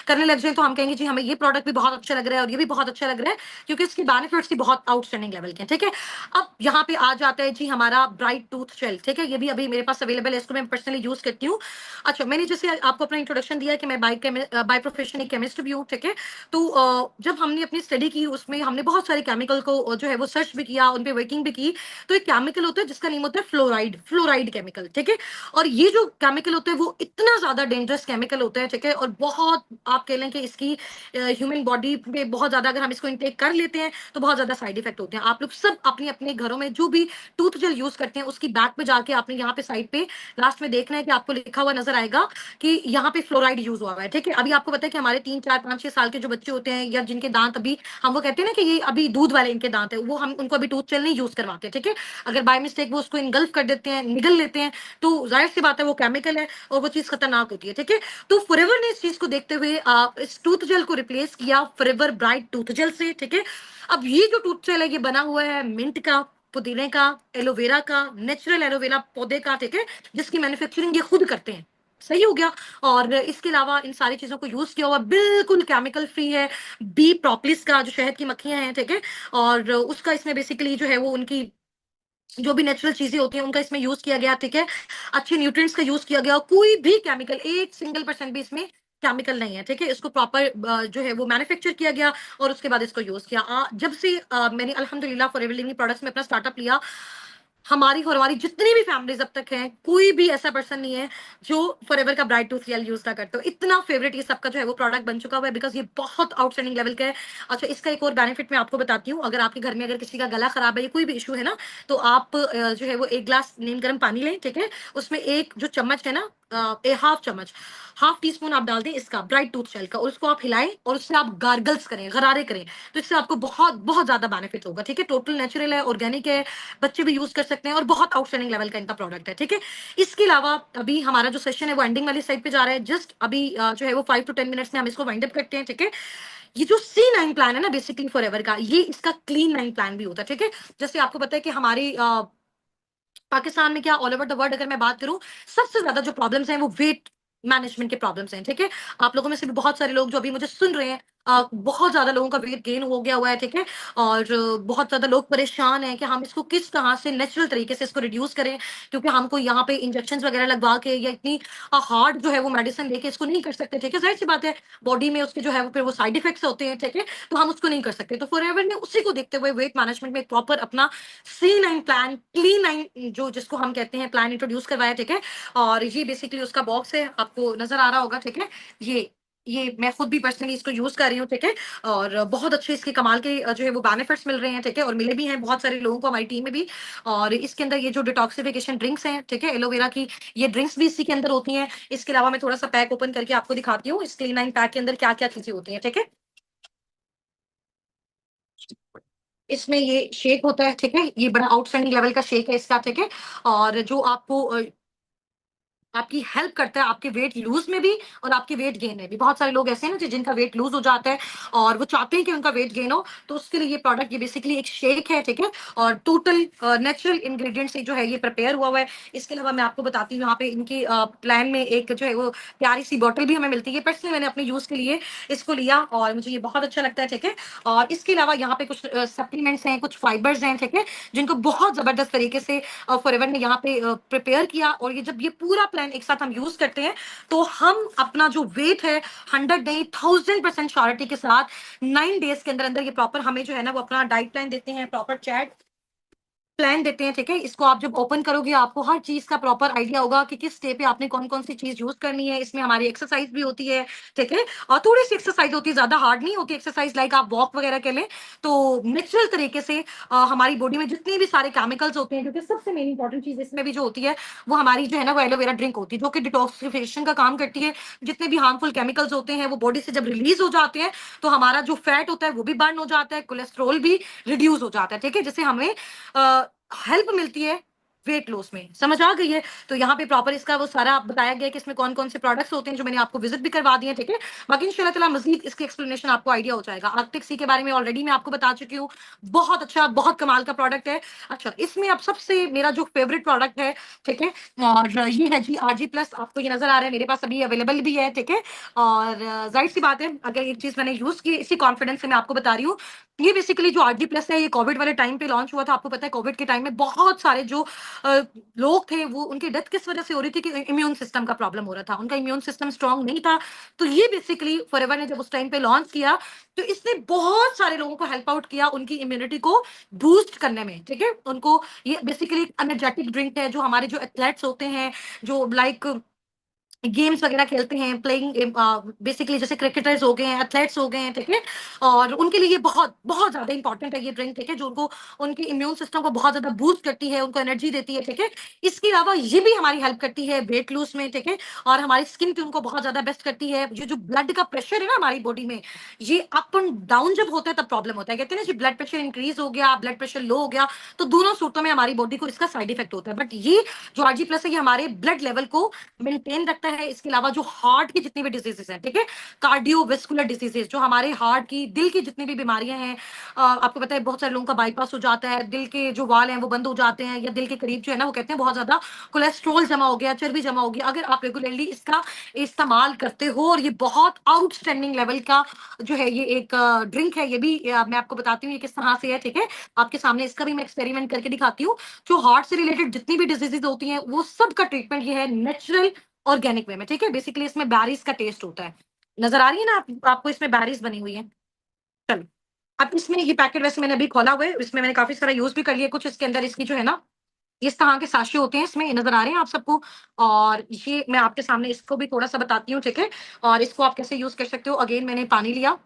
करने लग जाए, तो हम कहेंगे जी हमें ये प्रोडक्ट भी बहुत अच्छा लग रहा है और ये भी बहुत अच्छा लग रहा है, क्योंकि इसकी बेनिफिट्स भी बहुत आउटस्टैंडिंग लेवल के हैं, ठीक है? अब यहाँ पे आ जाता है जी हमारा ब्राइट टूथ जेल, ठीक है? ये भी अभी मेरे पास अवेलेबल है, इसको मैं पर्सनली यूज करती हूँ। अच्छा, मैंने जैसे आपको अपना इंट्रोडक्शन दिया कि मैं बाय प्रोफेशन एक केमिस्ट भी हूँ, ठीक है? तो जब हमने अपनी स्टडी की, उसमें हमने बहुत सारे केमिकल को जो है वो सर्च भी किया, उन पे वर्किंग भी की। तो एक केमिकल होता है जिसका नेम होता है फ्लोराइड, फ्लोराइड केमिकल, ठीक है? और ये जो केमिकल होता है वो इतना ज्यादा डेंजरस केमिकल होता है, ठीक है? और बहुत, आप कह लें कि इसकी ह्यूमन बॉडी पे बहुत ज्यादा, अगर हम इसको इनटेक कर लेते हैं तो बहुत ज्यादा साइड इफेक्ट होते हैं। आप लोग सब अपने अपने घरों में जो भी टूथ जेल यूज करते हैं, उसकी बैक पे जाके आपने यहाँ पे साइड पे लास्ट में देखना है कि आपको लिखा हुआ नजर आएगा कि यहाँ पे फ्लोराइड यूज हुआ है, ठीक है? अभी आपको पता है कि हमारे 3 4 5 6 साल के जो बच्चे होते हैं, या जिनके दांत अभी, हम वो कहते हैं ना कि ये अभी दूध वाले इनके दांत है, वो हम उनको अभी टूथ जेल नहीं यूज करवाते, ठीक है? अगर बाय मिस्टेक वो उसको इनगल्फ कर देते हैं, निगल लेते हैं, तो जाहिर सी बात है वो केमिकल है और वो चीज खतरनाक होती है, ठीक है? तो फॉरएवर ने इस चीज को देखते हुए इस टूथ जेल को रिप्लेस किया फॉरएवर ब्राइट टूथ जेल से, ठीक है? अब ये जो टूथ जेल है ये बना हुआ है मिंट का, पुदीने का, एलोवेरा का, नेचुरल एलोवेरा पौधे का, ठीक है? जिसकी मैन्युफैक्चरिंग ये खुद करते हैं। सही हो गया। और इसके अलावा इन सारी चीजों को यूज किया हुआ बिल्कुल केमिकल फ्री है। बी प्रोपलिस का जो शहद की मक्खियां हैं, ठीक है? और उसका इसमें बेसिकली जो है वो उनकी जो भी नेचुरल चीजें होती हैं उनका इसमें यूज किया गया, ठीक है? अच्छे न्यूट्रिएंट्स का यूज किया गया, कोई भी केमिकल, एक सिंगल परसेंट भी इसमें केमिकल नहीं है, ठीक है? इसको प्रॉपर जो है वो मैन्युफैक्चर किया गया, और उसके बाद इसको यूज किया। जब से मैंने अल्हम्दुलिल्लाह फॉरएवर लिविंग प्रोडक्ट्स में अपना स्टार्टअप लिया, हमारी और हमारी जितनी भी फैमिलीज अब तक हैं, कोई भी ऐसा पर्सन नहीं है जो फॉरएवर का ब्राइट टूथ जेल यूज ना करते हो। इतना फेवरेट ये सबका जो है वो प्रोडक्ट बन चुका हुआ है, बिकॉज ये बहुत आउटस्टैंडिंग लेवल का है। अच्छा, इसका एक और बेनिफिट मैं आपको बताती हूँ। अगर आपके घर में अगर किसी का गला खराब है या कोई भी इशू है ना, तो आप जो है वो एक ग्लास नीम गर्म पानी लें, ठीक है? उसमें एक जो चम्मच है ना, हाफ चम्मच, हाफ टी स्पून आप डाल दें इसका ब्राइट टूथ जेल का, और उसको आप हिलाएं और उससे आप गार्गल्स करें, गरारे करें। तो इससे आपको बहुत बहुत ज्यादा बेनिफिट होगा, ठीक है? टोटल नेचुरल है, ऑर्गेनिक है, बच्चे भी यूज कर सकते हैं, और बहुत आउटस्टैंडिंग लेवल का इनका प्रोडक्ट है, ठीक है? इसके अलावा अभी हमारा जो सेशन है वो एंडिंग वाली साइड पे जा रहा है। जस्ट अभी जो है वो 5 to 10 मिनट्स में हम इसको वाइंड अप करते हैं, ठीक है? ये जो C9 प्लान है ना बेसिकली फॉरएवर का, ये इसका क्लीन 9 प्लान भी होता है, ठीक है? जैसे आपको पता है कि हमारी पाकिस्तान में क्या, ऑल ओवर द वर्ल्ड अगर मैं बात करूं, सबसे ज्यादा जो प्रॉब्लम्स हैं वो वेट मैनेजमेंट के प्रॉब्लम्स हैं, ठीक है? आप लोगों में से भी बहुत सारे लोग जो अभी मुझे सुन रहे हैं, बहुत ज्यादा लोगों का वेट गेन हो गया हुआ है, ठीक है। और बहुत ज्यादा लोग परेशान हैं कि हम इसको किस तरह से नेचुरल तरीके से इसको रिड्यूस करें, क्योंकि हमको यहाँ पे इंजेक्शन वगैरह लगवा के या इतनी हार्ड जो है वो मेडिसिन लेके इसको नहीं कर सकते, ठीक है। जाहिर सी बात है, बॉडी में उसके जो है वो फिर वो साइड इफेक्ट्स होते हैं, ठीक है। तो हम उसको नहीं कर सकते। तो फॉरएवर ने उसी को देखते हुए वेट मैनेजमेंट में प्रॉपर अपना C9 प्लान, क्ली9 जो जिसको हम कहते हैं प्लान इंट्रोड्यूस करवाया, ठीक है। और ये बेसिकली उसका बॉक्स है, आपको नजर आ रहा होगा, ठीक है। ये मैं खुद भी पर्सनली इसको यूज कर रही हूँ, ठीक है। और बहुत अच्छे इसके कमाल के जो है वो बेनिफिट्स मिल रहे हैं, ठीक है। और मिले भी हैं बहुत सारे लोगों को हमारी टीम में भी। और इसके अंदर ये जो डिटॉक्सिफिकेशन ड्रिंक्स हैं, ठीक है, एलोवेरा की, ये ड्रिंक्स भी इसी के अंदर होती हैं। इसके अलावा मैं थोड़ा सा पैक ओपन करके आपको दिखाती हूँ, इस क्लीन 9 पैक के अंदर क्या क्या चीजें होती हैं, ठीक है। इसमें ये शेक होता है, ठीक है। ये बड़ा आउटस्टैंडिंग लेवल का शेक है इसका, ठीक है। और जो आपको आपकी हेल्प करता है आपके वेट लूज में भी और आपके वेट गेन में भी। बहुत सारे लोग ऐसे हैं ना जिनका वेट लूज हो जाता है और वो चाहते हैं कि उनका वेट गेन हो, तो उसके लिए ये प्रोडक्ट, ये बेसिकली एक शेक है, ठीक है। और टोटल नेचुरल इंग्रेडिएंट से जो है ये प्रिपेयर हुआ हुआ है। इसके अलावा मैं आपको बताती हूँ, यहाँ पे इनकी प्लान में एक जो है वो प्यारी सी बॉटल भी हमें मिलती है। पर्सनली मैंने अपने यूज के लिए इसको लिया और मुझे ये बहुत अच्छा लगता है, ठीक है। और इसके अलावा यहाँ पे कुछ सप्लीमेंट्स हैं, कुछ फाइबर्स हैं, ठीक है, जिनको बहुत जबरदस्त तरीके से फॉरएवर ने यहाँ पे प्रिपेयर किया। और ये जब ये पूरा प्लान एक साथ हम यूज करते हैं, तो हम अपना जो वेट है 100 नहीं 1000% श्योरिटी के साथ 9 डेज के अंदर अंदर ये प्रॉपर हमें जो है ना वो अपना डाइट प्लान देते हैं, प्रॉपर चैट प्लान देते हैं, ठीक है। इसको आप जब ओपन करोगे आपको हर चीज का प्रॉपर आइडिया होगा कि किस स्टेप पे आपने कौन कौन सी चीज यूज करनी है। इसमें हमारी एक्सरसाइज भी होती है, ठीक है। और थोड़ी सी एक्सरसाइज होती है, ज्यादा हार्ड नहीं होती एक्सरसाइज, लाइक आप वॉक वगैरह के लिए। तो नेचुरल तरीके से हमारी बॉडी में जितने भी सारे केमिकल्स होते हैं, क्योंकि सबसे मेन इंपॉर्टेंट चीज इसमें भी जो होती है वो हमारी जो है ना वो एलोवेरा ड्रिंक होती है, जो कि डिटॉक्सिफिकेशन का काम करती है। जितने भी हार्मफुल केमिकल्स होते हैं वो बॉडी से जब रिलीज हो जाते हैं, तो हमारा जो फैट होता है वो भी बर्न हो जाता है, कोलेस्ट्रॉल भी रिड्यूस हो जाता है, ठीक है, जिससे हमें हेल्प मिलती है वेट लॉस में। समझ आ गई है? तो यहाँ पे प्रॉपर इसका वो सारा बताया गया है कि इसमें कौन कौन से प्रोडक्ट्स होते हैं, जो मैंने आपको विजिट भी करवा दिए, ठीक है। बाकी इंशाल्लाह ताला मजीद इसकी एक्सप्लेनेशन आपको आइडिया हो जाएगा। आर्कटिक सी के बारे में ऑलरेडी मैं आपको बता चुकी हूँ, बहुत अच्छा, बहुत कमाल का प्रोडक्ट है। अच्छा, इसमें अब सबसे मेरा जो फेवरेट प्रोडक्ट है, ठीक है, और ये है जी RG+। आपको ये नजर आ रहा है, मेरे पास अभी अवेलेबल भी है, ठीक है। और जाहिर सी बात है, अगर एक चीज मैंने यूज की, इसी कॉन्फिडेंस से मैं आपको बता रही हूँ। ये बेसिकली जो RG+ है, ये कोविड वाले टाइम पे लॉन्च हुआ था। आपको पता है कोविड के टाइम में बहुत सारे जो लोग थे वो उनकी डेथ किस वजह से हो रही थी कि इम्यून सिस्टम का प्रॉब्लम हो रहा था, उनका इम्यून सिस्टम स्ट्रांग नहीं था। तो ये बेसिकली फॉरएवर ने जब उस टाइम पे लॉन्च किया, तो इसने बहुत सारे लोगों को हेल्प आउट किया उनकी इम्यूनिटी को बूस्ट करने में, ठीक है। उनको ये बेसिकली एनर्जेटिक ड्रिंक है, जो हमारे जो एथलेट्स होते हैं, जो लाइक गेम्स वगैरह खेलते हैं, प्लेइंग बेसिकली जैसे क्रिकेटर्स हो गए हैं, एथलेट्स हो गए हैं, ठीक है। और उनके लिए ये बहुत बहुत ज्यादा इंपॉर्टेंट है ये ड्रिंक, ठीक है, जो उनको उनके इम्यून सिस्टम को बहुत ज्यादा बूस्ट करती है, उनको एनर्जी देती है, ठीक है। इसके अलावा ये भी हमारी हेल्प करती है वेट लूज में, ठीक है। और हमारी स्किन ट्यून को बहुत ज्यादा बेस्ट करती है। ये जो ब्लड का प्रेशर है ना हमारी बॉडी में, ये अप एंड डाउन जब होता है तब प्रॉब्लम होता है। कहते हैं ना जी, ब्लड प्रेशर इंक्रीज हो गया, ब्लड प्रेशर लो हो गया, तो दोनों सूरतों में हमारी बॉडी को इसका साइड इफेक्ट होता है। बट ये जो RG+ है, ये हमारे ब्लड लेवल को मेंटेन रखता है। इसके अलावा जो हार्ट की जितनी भी डिजीजेस हैं, ठीक है, कार्डियोवेस्कुलर डिजीजेस, जो हमारे हार्ट की, दिल की जितनी भी बीमारियां हैं, आपको पता है बहुत सारे लोगों का बाईपास हो जाता है, दिल के जो वाल हैं वो बंद हो जाते हैं, या दिल के करीब जो है ना वो कहते हैं बहुत ज्यादा कोलेस्ट्रॉल जमा हो गया, चर्बी जमा हो गया। अगर आप रेगुलरली इसका इस्तेमाल करते हो, और ये बहुत आउटस्टैंडिंग लेवल का जो है ये एक ड्रिंक है, ये भी मैं आपको बताती हूँ ये किस तरह से है, ठीक है। आपके सामने इसका भी मैं एक्सपेरिमेंट करके दिखाती हूँ। जो हार्ट से रिलेटेड जितनी भी डिजीजेज होती हैं, वो सब का ट्रीटमेंट ये है नेचुरल ऑर्गेनिक वे में, ठीक है। बेसिकली इसमें बैरीज का टेस्ट होता है। नजर आ रही है ना आपको इसमें बैरीज बनी हुई है। चलो, अब इसमें ये पैकेट वैसे मैंने अभी खोला हुआ है, इसमें मैंने काफी सारा यूज भी कर लिया। कुछ इसके अंदर इसकी जो है ना इस तरह के साशे होते हैं, इसमें ये नजर आ रहे हैं आप सबको। और ये मैं आपके सामने इसको भी थोड़ा सा बताती हूँ, ठीक है। और इसको आप कैसे यूज कर सकते हो। अगेन मैंने पानी लिया,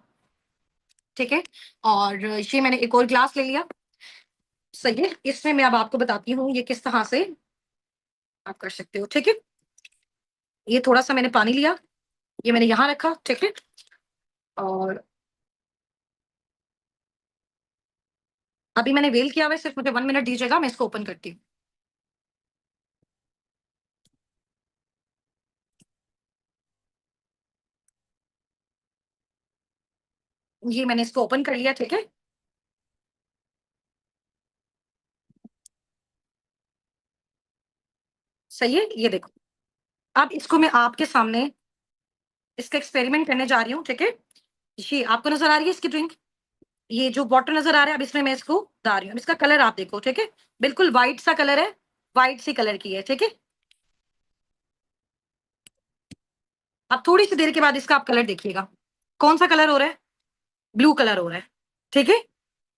ठीक है। और ये मैंने एक और ग्लास ले लिया, सही है। इसमें मैं अब आपको बताती हूँ ये किस तरह से आप कर सकते हो, ठीक है। ये थोड़ा सा मैंने पानी लिया, ये मैंने यहाँ रखा, ठीक है। और अभी मैंने वेल किया हुआ है, सिर्फ मुझे 1 मिनट दीजिएगा, मैं इसको ओपन करती हूँ। ये मैंने इसको ओपन कर लिया, ठीक है। सही है, ये देखो। अब इसको मैं आपके सामने इसका एक्सपेरिमेंट करने जा रही हूँ, ठीक है। जी, आपको नजर आ रही है इसकी ड्रिंक? ये जो बॉटल नजर आ रहा है, अब इसमें मैं इसको डाल रही हूँ। अब इसका कलर आप देखो, ठीक है? बिल्कुल व्हाइट सा कलर है, व्हाइट सी कलर की है, ठीक है? अब थोड़ी सी देर के बाद इसका आप कलर देखिएगा, कौन सा कलर हो रहा है? ब्लू कलर हो रहा है, ठीक है?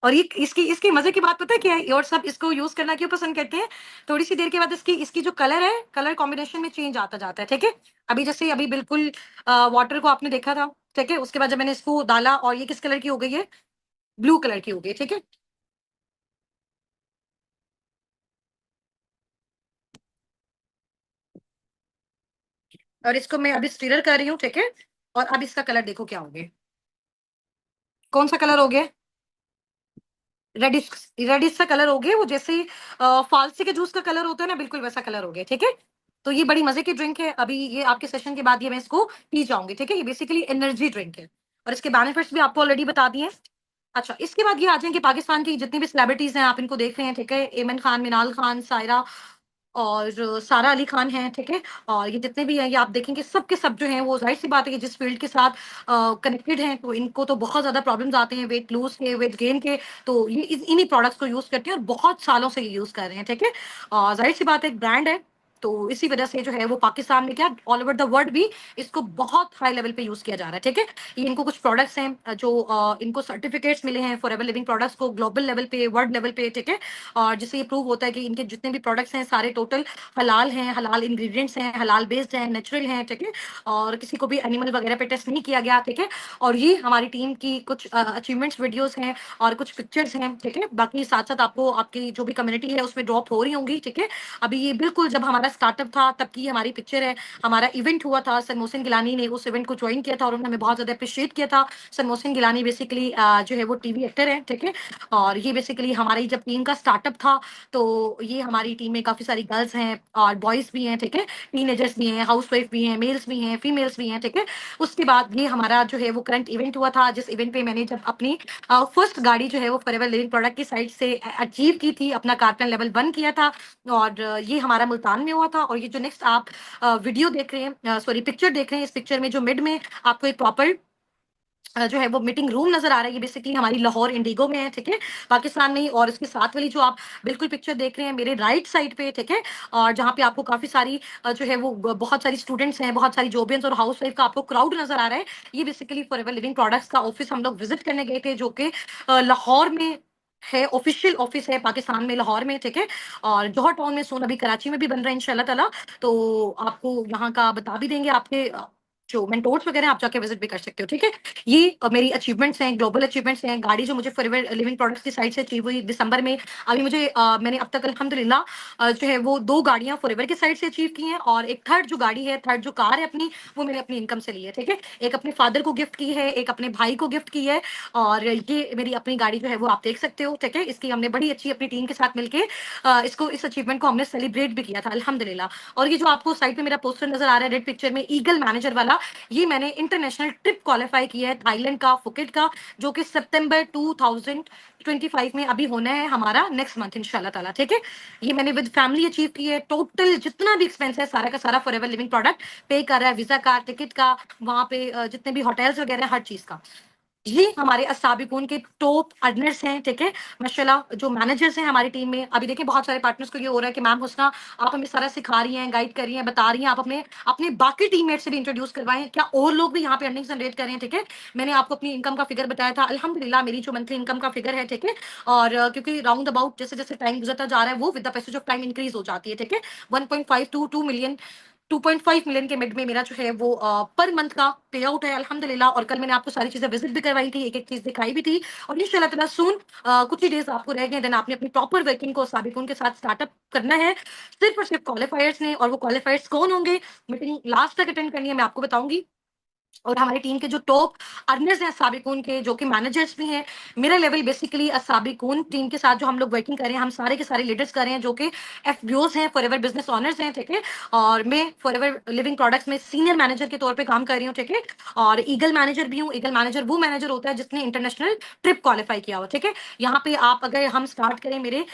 और ये इसकी इसकी मजे की बात पता है क्या है? और सब इसको यूज करना क्यों पसंद करते हैं? थोड़ी सी देर के बाद इसकी इसकी जो कलर है, कलर कॉम्बिनेशन में चेंज आता जाता है, ठीक है? अभी जैसे अभी बिल्कुल वाटर को आपने देखा था, ठीक है? उसके बाद जब मैंने इसको डाला और ये किस कलर की हो गई है? ब्लू कलर की हो गई है, ठीक है? और इसको मैं अभी स्टीरर कर रही हूँ, ठीक है? और अब इसका कलर देखो क्या हो गया? कौन सा कलर हो गया? रेडिश, रेडिश सा कलर हो गया, वो जैसे फालसी के जूस का कलर होता है ना, बिल्कुल वैसा कलर हो गया, ठीक है? तो ये बड़ी मजे की ड्रिंक है। अभी ये आपके सेशन के बाद ये मैं इसको पी जाऊंगी, ठीक है? ये बेसिकली एनर्जी ड्रिंक है और इसके बेनिफिट्स भी आपको ऑलरेडी बता दिए। अच्छा, इसके बाद ये आ जाएंगे पाकिस्तान की जितनी भी सेलिब्रिटीज हैं, आप इनको देख रहे हैं, ठीक है? एमन खान, मिनाल खान, सायरा और सारा अली खान है, ठीक है? और ये जितने भी हैं, ये आप देखेंगे सब के सब जो हैं वो जाहिर सी बात है कि जिस फील्ड के साथ कनेक्टेड हैं, तो इनको तो बहुत ज्यादा प्रॉब्लम्स आते हैं वेट लूज के, वेट गेन के। तो ये इन्हीं प्रोडक्ट्स को यूज करते हैं और बहुत सालों से ये यूज कर रहे हैं, ठीक है? और जाहिर सी बात है एक ब्रांड है, तो इसी वजह से जो है वो पाकिस्तान में क्या ऑल ओवर द वर्ल्ड भी इसको बहुत हाई लेवल पे यूज किया जा रहा है, ठीक है? ये इनको कुछ प्रोडक्ट्स हैं जो इनको सर्टिफिकेट्स मिले हैं फॉर एवर लिविंग प्रोडक्ट्स को ग्लोबल लेवल पे, वर्ल्ड लेवल पे, ठीक है? और जिससे ये प्रूव होता है कि इनके जितने भी प्रोडक्ट्स हैं सारे टोटल हलाल हैं, हलाल इंग्रेडिएंट्स हैं, हलाल बेस्ड हैं, नेचुरल हैं, ठीक है? और किसी को भी एनिमल वगैरह पे टेस्ट नहीं किया गया, ठीक है? और ये हमारी टीम की कुछ अचीवमेंट्स वीडियोस हैं और कुछ पिक्चर्स हैं, ठीक है? बाकी साथ साथ आपको आपकी जो भी कम्युनिटी है उसमें ड्रॉप हो रही होंगी, ठीक है? अभी ये बिल्कुल जब हमारा स्टार्टअप था तब की हमारी पिक्चर है। हमारा इवेंट हुआ था, सर मोहसिन गिलानी ने उस इवेंट को ज्वाइन किया था और उन्होंने हमें बहुत ज्यादा अप्रिशिएट किया था। सर मोहसिन गिलानी बेसिकली जो है वो टीवी एक्टर है, ठीक है? और ये बेसिकली हमारी जब टीम का स्टार्टअप था, तो ये हमारी टीम में काफ़ी सारी गर्ल्स हैं और बॉयज़ भी हैं, ठीक है? टीनेजर्स भी हैं, हाउसवाइफ भी हैं, मेल्स भी हैं, फीमेल्स भी हैं, ठीक है? उसके बाद ये हमारा जो है वो करंट इवेंट हुआ था, जिस इवेंट पे मैंने जब अपनी फर्स्ट गाड़ी जो है वो फॉरएवर लिविंग प्रोडक्ट की साइड से अचीव की थी, अपना कारपेन लेवल 1 किया था। और ये हमारा मुल्तान में हुआ था। और ये जो नेक्स्ट आप वीडियो देख रहे हैं, सॉरी पिक्चर देख रहे हैं, इस पिक्चर में जो मिड में आपको एक प्रॉपर जो है वो मीटिंग रूम नजर आ रहा है, ये बेसिकली हमारी लाहौर इंडिगो में है, ठीक है? पाकिस्तान में ही। और उसके साथ वाली जो आप बिल्कुल पिक्चर देख रहे हैं मेरे राइट साइड पे, ठीक है? और जहाँ पे आपको काफी सारी जो है वो बहुत सारी स्टूडेंट्स हैं, बहुत सारी जॉबियंस और हाउस वाइफ का आपको क्राउड नजर आ रहा है। ये बेसिकली फॉरएवर लिविंग प्रोडक्ट्स का ऑफिस हम लोग विजिट करने गए थे, जो कि लाहौर में है, ऑफिशियल ऑफिस है पाकिस्तान में, लाहौर में, ठीक है? और जौहर टाउन में सोन अभी कराची में भी बन रहा है इंशाल्लाह ताला। तो आपको यहाँ का बता भी देंगे, आपके जो मेंटोर्स वगैरह आप जाके विजिट भी कर सकते हो, ठीक है? ये मेरी अचीवमेंट्स हैं, ग्लोबल अचीवमेंट्स हैं। गाड़ी जो मुझे फॉरएवर लिविंग प्रोडक्ट्स की साइड से अचीव हुई दिसंबर में। अभी मुझे मैंने अब तक अल्हम्दुलिल्लाह जो है वो 2 गाड़ियाँ फॉरएवर की साइड से अचीव की हैं और एक थर्ड जो गाड़ी है, थर्ड जो कार है अपनी, वो मैंने अपनी इनकम से ली है, ठीक है? एक अपने फादर को गिफ्ट की है, एक अपने भाई को गिफ्ट की है। और ये मेरी अपनी गाड़ी जो है वो आप देख सकते हो, ठीक है? इसकी हमने बड़ी अच्छी अपनी टीम के साथ मिलके इसको, इस अचीवमेंट को हमने सेलिब्रेट भी किया था अल्हम्दुलिल्लाह। और ये जो आपको साइड पे मेरा पोस्टर नज़र आ रहा है रेड पिक्चर में, ईगल मैनेजर वाला, ये मैंने इंटरनेशनल ट्रिप क्वालिफाई किया है थाईलैंड का, फुकेट का, जो कि सितंबर 2025 में अभी होना है हमारा नेक्स्ट मंथ इंशाल्लाह ताला, ठीक है? ये मैंने विद फैमिली अचीव की है। टोटल जितना भी एक्सपेंस है सारा का सारा फॉरएवर लिविंग प्रोडक्ट पे कर रहा है, वीजा का, टिकट का, वहाँ पे जितने भी होटल्स वगैरह हर चीज़ का। ये हमारे अस्साबिकून के टॉप अर्नर्स हैं, ठीक है? माशाल्लाह जो मैनेजर्स हैं हमारी टीम में। अभी देखिए बहुत सारे पार्टनर्स को ये हो रहा है कि मैम हुस्ना आप हमें सारा सिखा रही हैं, गाइड कर रही हैं, बता रही हैं, आप अपने अपने बाकी टीममेट से भी इंट्रोड्यूस करवाएँ। क्या और लोग भी यहाँ पे अर्निंग जनरेट कर रहे हैं, ठीक है? मैंने आपको अपनी इनकम का फिगर बताया था। अल्हम्दुलिल्लाह मेरी जो मंथली इनकम का फिगर है, ठीक है? और क्योंकि राउंड अबाउट जैसे-जैसे टाइम गुज़रता जा रहा है वो with the passage of time increase हो जाती है, ठीक है? 1.5 टू 2 मिलियन, 2.5 मिलियन के मिड में मेरा जो है वो पर मंथ का पे आउट है अल्हम्दुलिल्लाह। और कल मैंने आपको सारी चीज़ें विज़िट भी करवाई थी, एक-एक चीज़ दिखाई भी थी। और इंशाल्लाह ताला सून कुछ ही डेज़ आपको रह गए, देन आपने अपनी प्रॉपर वर्किंग को साबिकुन के साथ स्टार्टअप करना है। सिर्फ़ और सिर्फ़ क्वालिफायर्स ने। और वो क्वालिफायर्स कौन होंगे? मीटिंग लास्ट तक अटेंड करनी है, मैं आपको बताऊँगी। और हमारी टीम के जो टॉप अर्नर्स हैं साबिकून के, जो कि मैनेजर्स भी हैं, मेरा लेवल बेसिकली साबिकून टीम के साथ जो हम लोग वर्किंग कर रहे हैं, हम सारे के सारे लीडर्स कर रहे हैं, जो कि एफबीओज हैं, फॉरएवर बिजनेस ऑनर्स हैं, ठीक है? और मैं फॉरएवर लिविंग प्रोडक्ट्स में सीनियर मैनेजर के तौर पे काम कर रही हूँ, ठीक है? और ईगल मैनेजर भी हूँ। ईगल मैनेजर वो मैनेजर होता है जिसने इंटरनेशनल ट्रिप क्वालिफाई किया हो, ठीक है? यहाँ पे आप अगर हम स्टार्ट करें, मेरे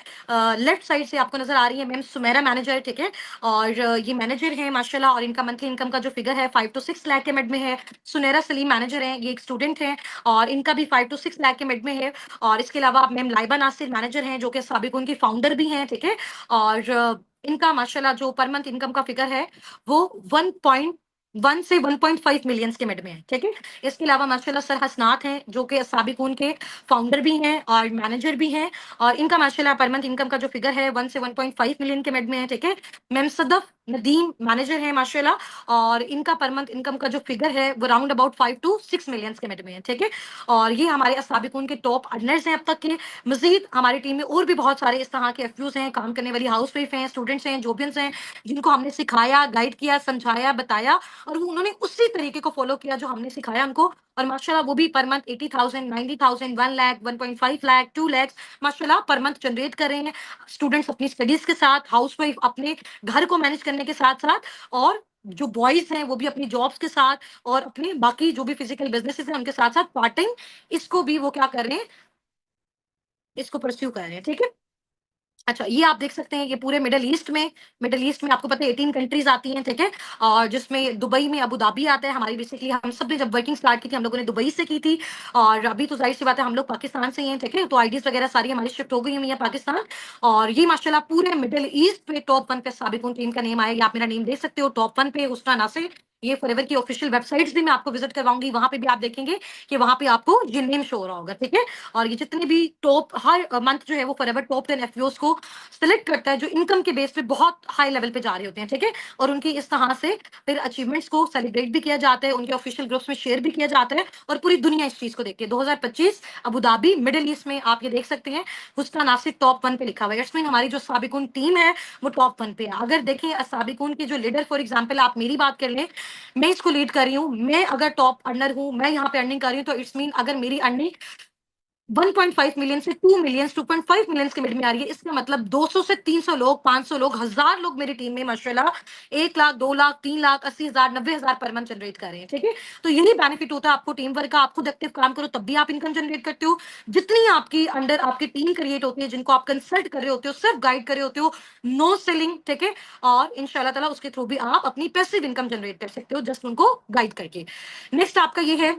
लेफ्ट साइड से आपको नजर आ रही है मैम सुमेरा मैनेजर, ठीक है? और ये मैनेजर है माशाल्लाह। और इनका मंथली इनकम का जो फिगर है 5 to 6 लाख के मिड में है। सुनैरा सलीम मैनेजर हैं, ये एक स्टूडेंट हैं और इनका भी 5 टू 6 लाख के मिड में है। और इसके अलावा मैम लाइबा नासिर मैनेजर हैं, जो कि साबिकुन की फाउंडर भी हैं, ठीक है? और इनका माशाल्लाह जो पर मंथ इनकम का फिगर है, वो 1.1 से 1.5 मिलियंस के मिड में है, ठीक है? इसके अलावा माशाल्लाह सर हसनात हैं, जो कि साबिकुन के फाउंडर भी हैं और मैनेजर भी हैं, और इनका माशाल्लाह पर मंथ इनकम का जो फिगर है 1 से 1.5 मिलियन के मिड में है, ठीक है? मैम सदफ नदीम मैनेजर हैं माशाल्लाह, और इनका पर मंथ इनकम का जो फिगर है वो राउंड अबाउट 5 टू 6 मिलियंस के मिड में है, ठीक है? और ये हमारे साबिकुन के टॉप अर्नर्स हैं अब तक के। मजीद हमारी टीम में और भी बहुत सारे इस तरह के एफयूज हैं, काम करने वाली हाउस वाइफ हैं, स्टूडेंट्स हैं, जॉबियंस हैं, जिनको हमने सिखाया, गाइड किया, समझाया, बताया, और वो उन्होंने उसी तरीके को फॉलो किया जो हमने सिखाया उनको। और माशाल्लाह वो भी पर मंथ 80,000, 90,000, 1 लाख, 1.5 लाख, 2 लाख माशाल्लाह पर मंथ जनरेट कर रहे हैं। स्टूडेंट्स अपनी स्टडीज के साथ, हाउस वाइफ अपने घर को मैनेज करने के साथ साथ, और जो बॉयज हैं वो भी अपनी जॉब्स के साथ और अपने बाकी जो भी फिजिकल बिजनेसेस हैं उनके साथ साथ पार्ट टाइम इसको भी वो क्या कर रहे हैं, इसको परस्यू कर रहे हैं, ठीक है? अच्छा, ये आप देख सकते हैं, ये पूरे मिडल ईस्ट में आपको पता है 18 कंट्रीज आती हैं, ठीक है? और जिसमें दुबई में अबू धाबी आता है। हमारी बेसिकली हम सब ने जब वर्किंग स्टार्ट की थी, हम लोगों ने दुबई से की थी, और अभी तो जाहिर सी बात है हम लोग पाकिस्तान से ही हैं, ठीक है? तो आईडीज वगैरह सारी हमारी शिफ्ट हो गई हुई है पाकिस्तान। और ये माशाल्लाह पूरे मिडल ईस्ट पे टॉप 1 पे साबिकुन टीम का नेम आया। ये आप मेरा नेम देख सकते हो, टॉप 1 पे हुस्ना नासिर। ये फॉरएवर की ऑफिशियल वेबसाइट्स भी मैं आपको विजिट करवाऊंगी, वहां पे भी आप देखेंगे कि वहां पे आपको ये नेम शो हो रहा होगा, ठीक है? और ये जितने भी टॉप हर मंथ जो है वो फॉरएवर टॉप 10 एफपीओस को सिलेक्ट करता है, जो इनकम के बेस पे बहुत हाई लेवल पे जा रहे होते हैं, ठीक है? और उनकी इस तरह से फिर अचीवमेंट्स को सेलिब्रेट भी किया जाता है, उनके ऑफिशियल ग्रुप्स में शेयर भी किया जाता है, और पूरी दुनिया इस चीज को देखती है। 2025 अबू धाबी मिडिल ईस्ट में आप ये देख सकते हैं, हुस्ना नासिर टॉप 1 पे लिखा हुआ है। इट्स मीन हमारी जो साबिकुन टीम है वो टॉप 1 पे है। अगर देखें साबिकुन के जो लीडर, फॉर एग्जाम्पल आप मेरी बात कर लें, मैं इसको लीड कर रही हूँ, मैं अगर टॉप अर्नर हूँ, मैं यहाँ पे अर्निंग कर रही हूँ, तो इट्स मीन अगर मेरी अर्निंग 1.5 मिलियन से 2 मिलियन, 2.5 मिलियन के मिड में आ रही है, इसका मतलब 200 से 300 लोग, 500 लोग, 1000 लोग मेरी टीम में माशाल्लाह 1 lakh, 2 lakh, 3 lakh, 80,000, 90,000 per month generate कर रहे हैं, ठीक है? तो यही बेनिफिट होता है आपको टीम वर्क का। आप खुद एक्टिव काम करो तब भी आप इनकम जनरेट करते हो। जितनी आपकी अंडर आपकी टीम क्रिएट होती है, जिनको आप कंसल्ट कर रहे होते हो, सिर्फ गाइड कर रहे होते हो, नो सेलिंग, ठीक है? और इंशाल्लाह ताला उसके थ्रू भी आप अपनी पैसिव इनकम जनरेट कर सकते हो, जस्ट उनको गाइड करके। नेक्स्ट आपका ये है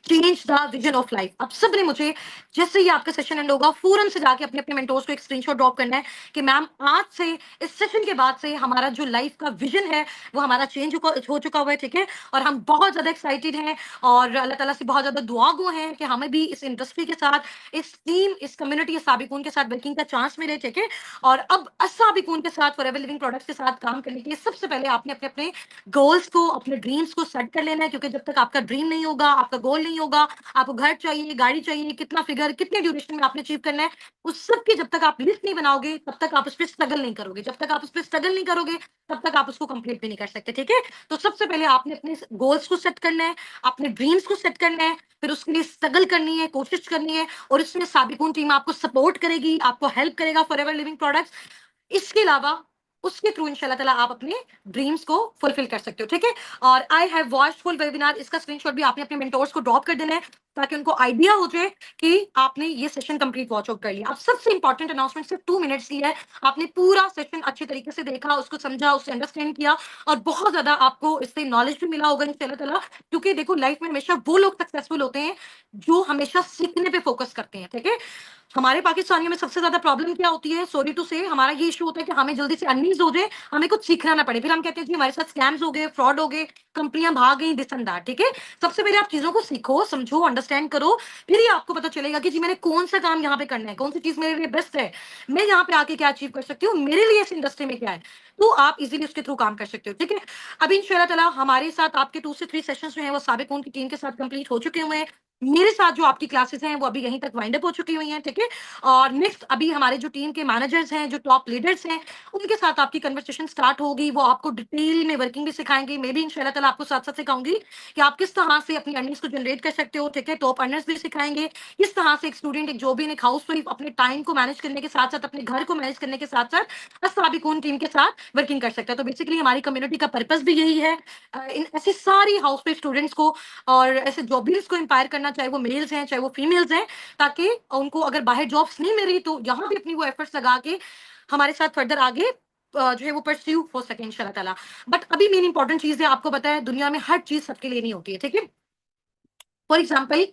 change the vision of life. अब सब ने मुझे, जैसे ही आपका सेशन एंड होगा, फौरन से जाके अपने अपने मेंटोर्स को एक स्क्रीनशॉट ड्रॉप करना है कि मैम आज से, इस सेशन के बाद से हमारा जो लाइफ का विजन है वो हमारा चेंज हो चुका हुआ है, ठीक है? और हम बहुत ज्यादा एक्साइटेड हैं और अल्लाह ताला से बहुत ज्यादा दुआ गो हैं कि हमें भी इस इंडस्ट्री के साथ, इस टीम, इस कम्युनिटी साबिकून के साथ वर्किंग का चांस मिले, ठीक है? और अब साबिकून के साथ, फॉरएवर लिविंग प्रोडक्ट्स के साथ काम करने के लिए सबसे पहले आपने अपने अपने गोल्स को, अपने ड्रीम्स को सेट कर लेना है, क्योंकि जब तक आपका ड्रीम नहीं होगा, आपका गोल नहीं होगा, आपको घर चाहिए, गाड़ी चाहिए, कितना फिगर, कितने ड्यूरेशन में आपने अचीव करना है, उस सब की जब तक आप लिस्ट नहीं बनाओगे, तब तक आप उस पर स्ट्रगल नहीं करोगे। जब तक आप उस पर स्ट्रगल नहीं करोगे, तब तक आप उसको कंप्लीट भी नहीं कर सकते, ठीक है? तो सबसे पहले आपने अपने गोल्स को सेट करना है, अपने ड्रीम्स को सेट करना है, फिर उसके लिए स्ट्रगल करनी है, कोशिश करनी है, और इसमें साबिकून टीम आपको सपोर्ट करेगी, आपको हेल्प करेगा, फॉरएवर लिविंग प्रोडक्ट्स। इसके अलावा उसके थ्रू इंशाल्लाह ताला आप अपने ड्रीम्स को फुलफिल कर सकते हो, ठीक है? और I have watched full webinar, इसका स्क्रीनशॉट भी आपने अपने मेंटोर्स को ड्रॉप कर देना है, ताकि उनको आइडिया हो जाए कि आपने ये सेशन कंप्लीट वॉच आउट कर लिया। अब सबसे इंपॉर्टेंट अनाउंसमेंट सिर्फ 2 मिनट्स की है। आपने पूरा सेशन अच्छे तरीके से देखा, उसको समझा, उससे अंडरस्टैंड किया, और बहुत ज्यादा आपको इससे नॉलेज भी मिला होगा इंशाल्लाह ताला। क्योंकि देखो, लाइफ में हमेशा वो लोग सक्सेसफुल होते हैं जो हमेशा सीखने पे फोकस करते हैं, ठीक है? हमारे पाकिस्तानियों में सबसे ज्यादा प्रॉब्लम क्या होती है, सॉरी टू से, हमारा ये इशू होता है कि हमें जल्दी से अर्निंग्स हो जाए, हमें कुछ सीखना ना पड़े, फिर हम कहते हैं कि हमारे साथ स्कैम्स हो गए, फ्रॉड हो गए, कंपनियां भाग गई, दिस एंड दैट, ठीक है? सबसे पहले आप चीजों को सीखो, समझो, अंडरस्टैंड करो, फिर ही आपको पता चलेगा कि जी मैंने कौन सा काम यहाँ पे करना है, कौन सी चीज मेरे लिए बेस्ट है, मैं यहाँ पे आके क्या अचीव कर सकती हूँ, मेरे लिए इस इंडस्ट्री में क्या है, तो आप इजीली उसके थ्रू काम कर सकते हो, ठीक है? अभी इंशाल्लाह ताला हमारे साथ आपके 2 से 3 सेशंस जो हैं वो साबिकून की टीम के साथ कंप्लीट हो चुके हुए हैं। मेरे साथ जो आपकी क्लासेस हैं वो अभी यहीं तक वाइंड अप हो चुकी हुई हैं, ठीक है? और नेक्स्ट अभी हमारे जो टीम के मैनेजर्स हैं, जो टॉप लीडर्स हैं, उनके साथ आपकी कन्वर्सेशन स्टार्ट होगी। वो आपको डिटेल में वर्किंग भी सिखाएंगे। मैं भी इंशाल्लाह ताला आपको साथ साथ सिखाऊंगी कि आप किस तरह से अपनी अर्निंग्स को जनरेट कर सकते हो, ठीक है? टॉप अर्नर्स भी सिखाएंगे किस तरह से एक स्टूडेंट, एक जॉबियन, एक हाउस वाइफ अपने टाइम को मैनेज करने के साथ साथ, अपने घर को मैनेज करने के साथ साथ अस्साबिकून टीम के साथ वर्किंग कर सकता है। तो बेसिकली हमारी कम्युनिटी का पर्पस भी यही है, इन ऐसी सारी हाउस वाइफ स्टूडेंट्स को और ऐसे जॉबियंस को इंपायर करना, चाहे वो मेल्स हैं चाहे वो फीमेल्स हैं, ताकि उनको अगर बाहर जॉब्स नहीं मिल रही तो यहाँ भी अपनी वो एफर्ट्स लगा के हमारे साथ फर्दर आगे जो है वो परस्यू हो सके इंशाल्लाह ताला। बट अभी मेन इंपॉर्टेंट चीज है, आपको पता है दुनिया में हर चीज सबके लिए नहीं होती है, ठीक है। फॉर एग्जाम्पल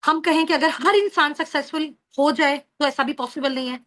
हम कहें कि अगर हर इंसान सक्सेसफुल हो जाए तो ऐसा भी पॉसिबल नहीं है,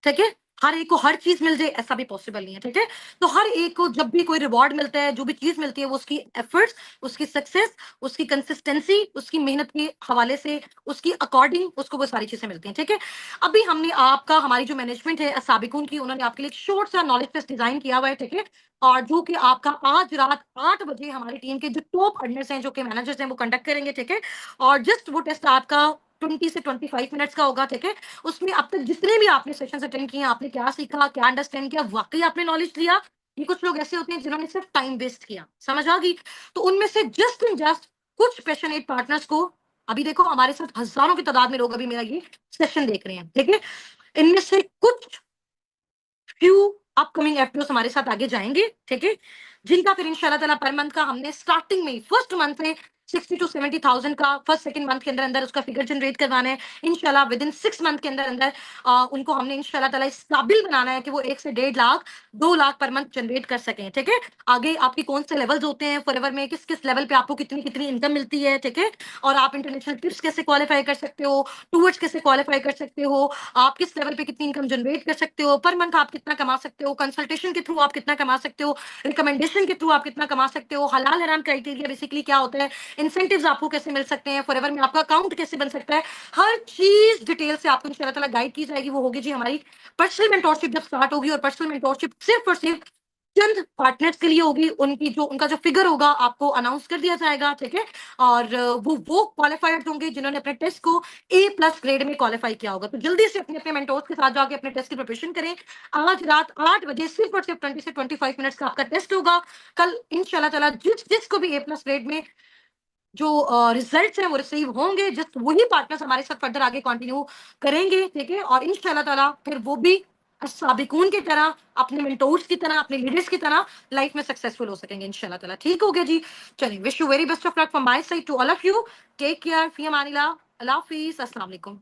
ठीक है। हर एक को हर चीज मिल जाए ऐसा भी पॉसिबल नहीं है, ठीक है। तो हर एक को जब भी कोई रिवॉर्ड मिलता है, जो भी चीज मिलती है, वो उसकी एफर्ट्स, उसकी सक्सेस, उसकी कंसिस्टेंसी, उसकी मेहनत के हवाले से, उसकी अकॉर्डिंग उसको वो सारी चीजें मिलती हैं, ठीक है। अभी हमने आपका, हमारी जो मैनेजमेंट है साबिकुन की, उन्होंने आपके लिए एक शॉर्ट सा नॉलेज टेस्ट डिजाइन किया हुआ है, ठीक है। और जो कि आपका आज रात 8 बजे हमारी टीम के जो टॉप अर्नर्स हैं, जो कि मैनेजर्स हैं, वो कंडक्ट करेंगे, ठीक है। और जस्ट वो टेस्ट आपका 20 से 25 मिनट्स का होगा, ठीक है। उसमें अब तक जितने भी आपने सेशंस अटेंड किए, आपने क्या सीखा, क्या अंडरस्टैंड किया, वाकई आपने नॉलेज लिया। ये कुछ लोग ऐसे होते हैं जिन्होंने सिर्फ टाइम वेस्ट किया, समझ आ गई। तो उनमें से जस्ट एंड जस्ट कुछ पैशनेट पार्टनर्स को, अभी देखो हमारे साथ हजारों की तादाद में लोग अभी मेरा ये सेशन देख रहे हैं, ठीक है। इनमें से कुछ फ्यू अपकमिंग एफपीओ हमारे साथ आगे जाएंगे, ठीक है। जिनका फिर इंशाल्लाह ताला पर मंथ का हमने स्टार्टिंग में फर्स्ट मंथ में 60 to 70,000 का फर्स्ट सेकंड मंथ के अंदर अंदर उसका फिगर जनरेट करवाना है इंशाल्लाह। विद इन 6 मंथ के अंदर अंदर उनको हमने इंशाल्लाह ताला इस काबिल बनाना है कि वो 1 से 1.5 lakh 2 lakh per month generate कर सकें, ठीक है। आगे आपकी कौन से लेवल्स होते हैं फॉरएवर में, किस किस लेवल पे आपको कितनी कितनी इनकम मिलती है, ठीक है। और आप इंटरनेशनल ट्रिप्स कैसे क्वालिफाई कर सकते हो, टूर्स कैसे क्वालिफाई कर सकते हो, आप किस लेवल पे कितनी इनकम जनरेट कर सकते हो, पर मंथ आप कितना कमा सकते हो, कंसल्टेशन के थ्रू आप कितना कमा सकते हो, रिकमेंडेशन के थ्रू आप कितना कमा सकते हो, हलाल हराम क्राइटेरिया बेसिकली क्या होता है, इंसेंटिव्स आपको कैसे मिल सकते हैं, फॉरएवर में आपका अकाउंट कैसे बन सकता है, हर चीज डिटेल से आपको इंशाल्लाह ताला गाइड की जाएगी। वो होगी जी हमारी पर्सनल मेंटोरशिप जब स्टार्ट होगी, और पर्सनल मेंटोरशिप सिर्फ और सिर्फ चंद पार्टनर्स के लिए होगी। उनका जो फिगर होगा आपको अनाउंस कर दिया जाएगा, ठीक है। और वो क्वालिफाइड होंगे जिन्होंने अपने टेस्ट को A+ ग्रेड में क्वालिफाई किया होगा। तो जल्दी से अपने अपने मेंटोर्स के साथ जाके अपने टेस्ट की प्रिपरेशन करें। आज रात 8 बजे सिर्फ और सिर्फ 20 से 25 मिनट्स का आपका टेस्ट होगा। कल इंशाल्लाह ताला जिसको भी A+ ग्रेड में जो रिजल्ट्स हैं वो रिसीव होंगे, जस्ट वही पार्टनर्स हमारे साथ फर्दर आगे कंटिन्यू करेंगे, ठीक है। और इंशाल्लाह ताला फिर वो भी साबिकून की तरह, अपने मेंटोर्स की तरह, अपने लीडर्स की तरह लाइफ में सक्सेसफुल हो सकेंगे इंशाल्लाह ताला। ठीक हो गया जी। चलिए, wish you very best of luck from my side to all of you. Take care, फी अमानिल्लाह, अल्लाह हाफिज, अस्सलाम वालेकुम।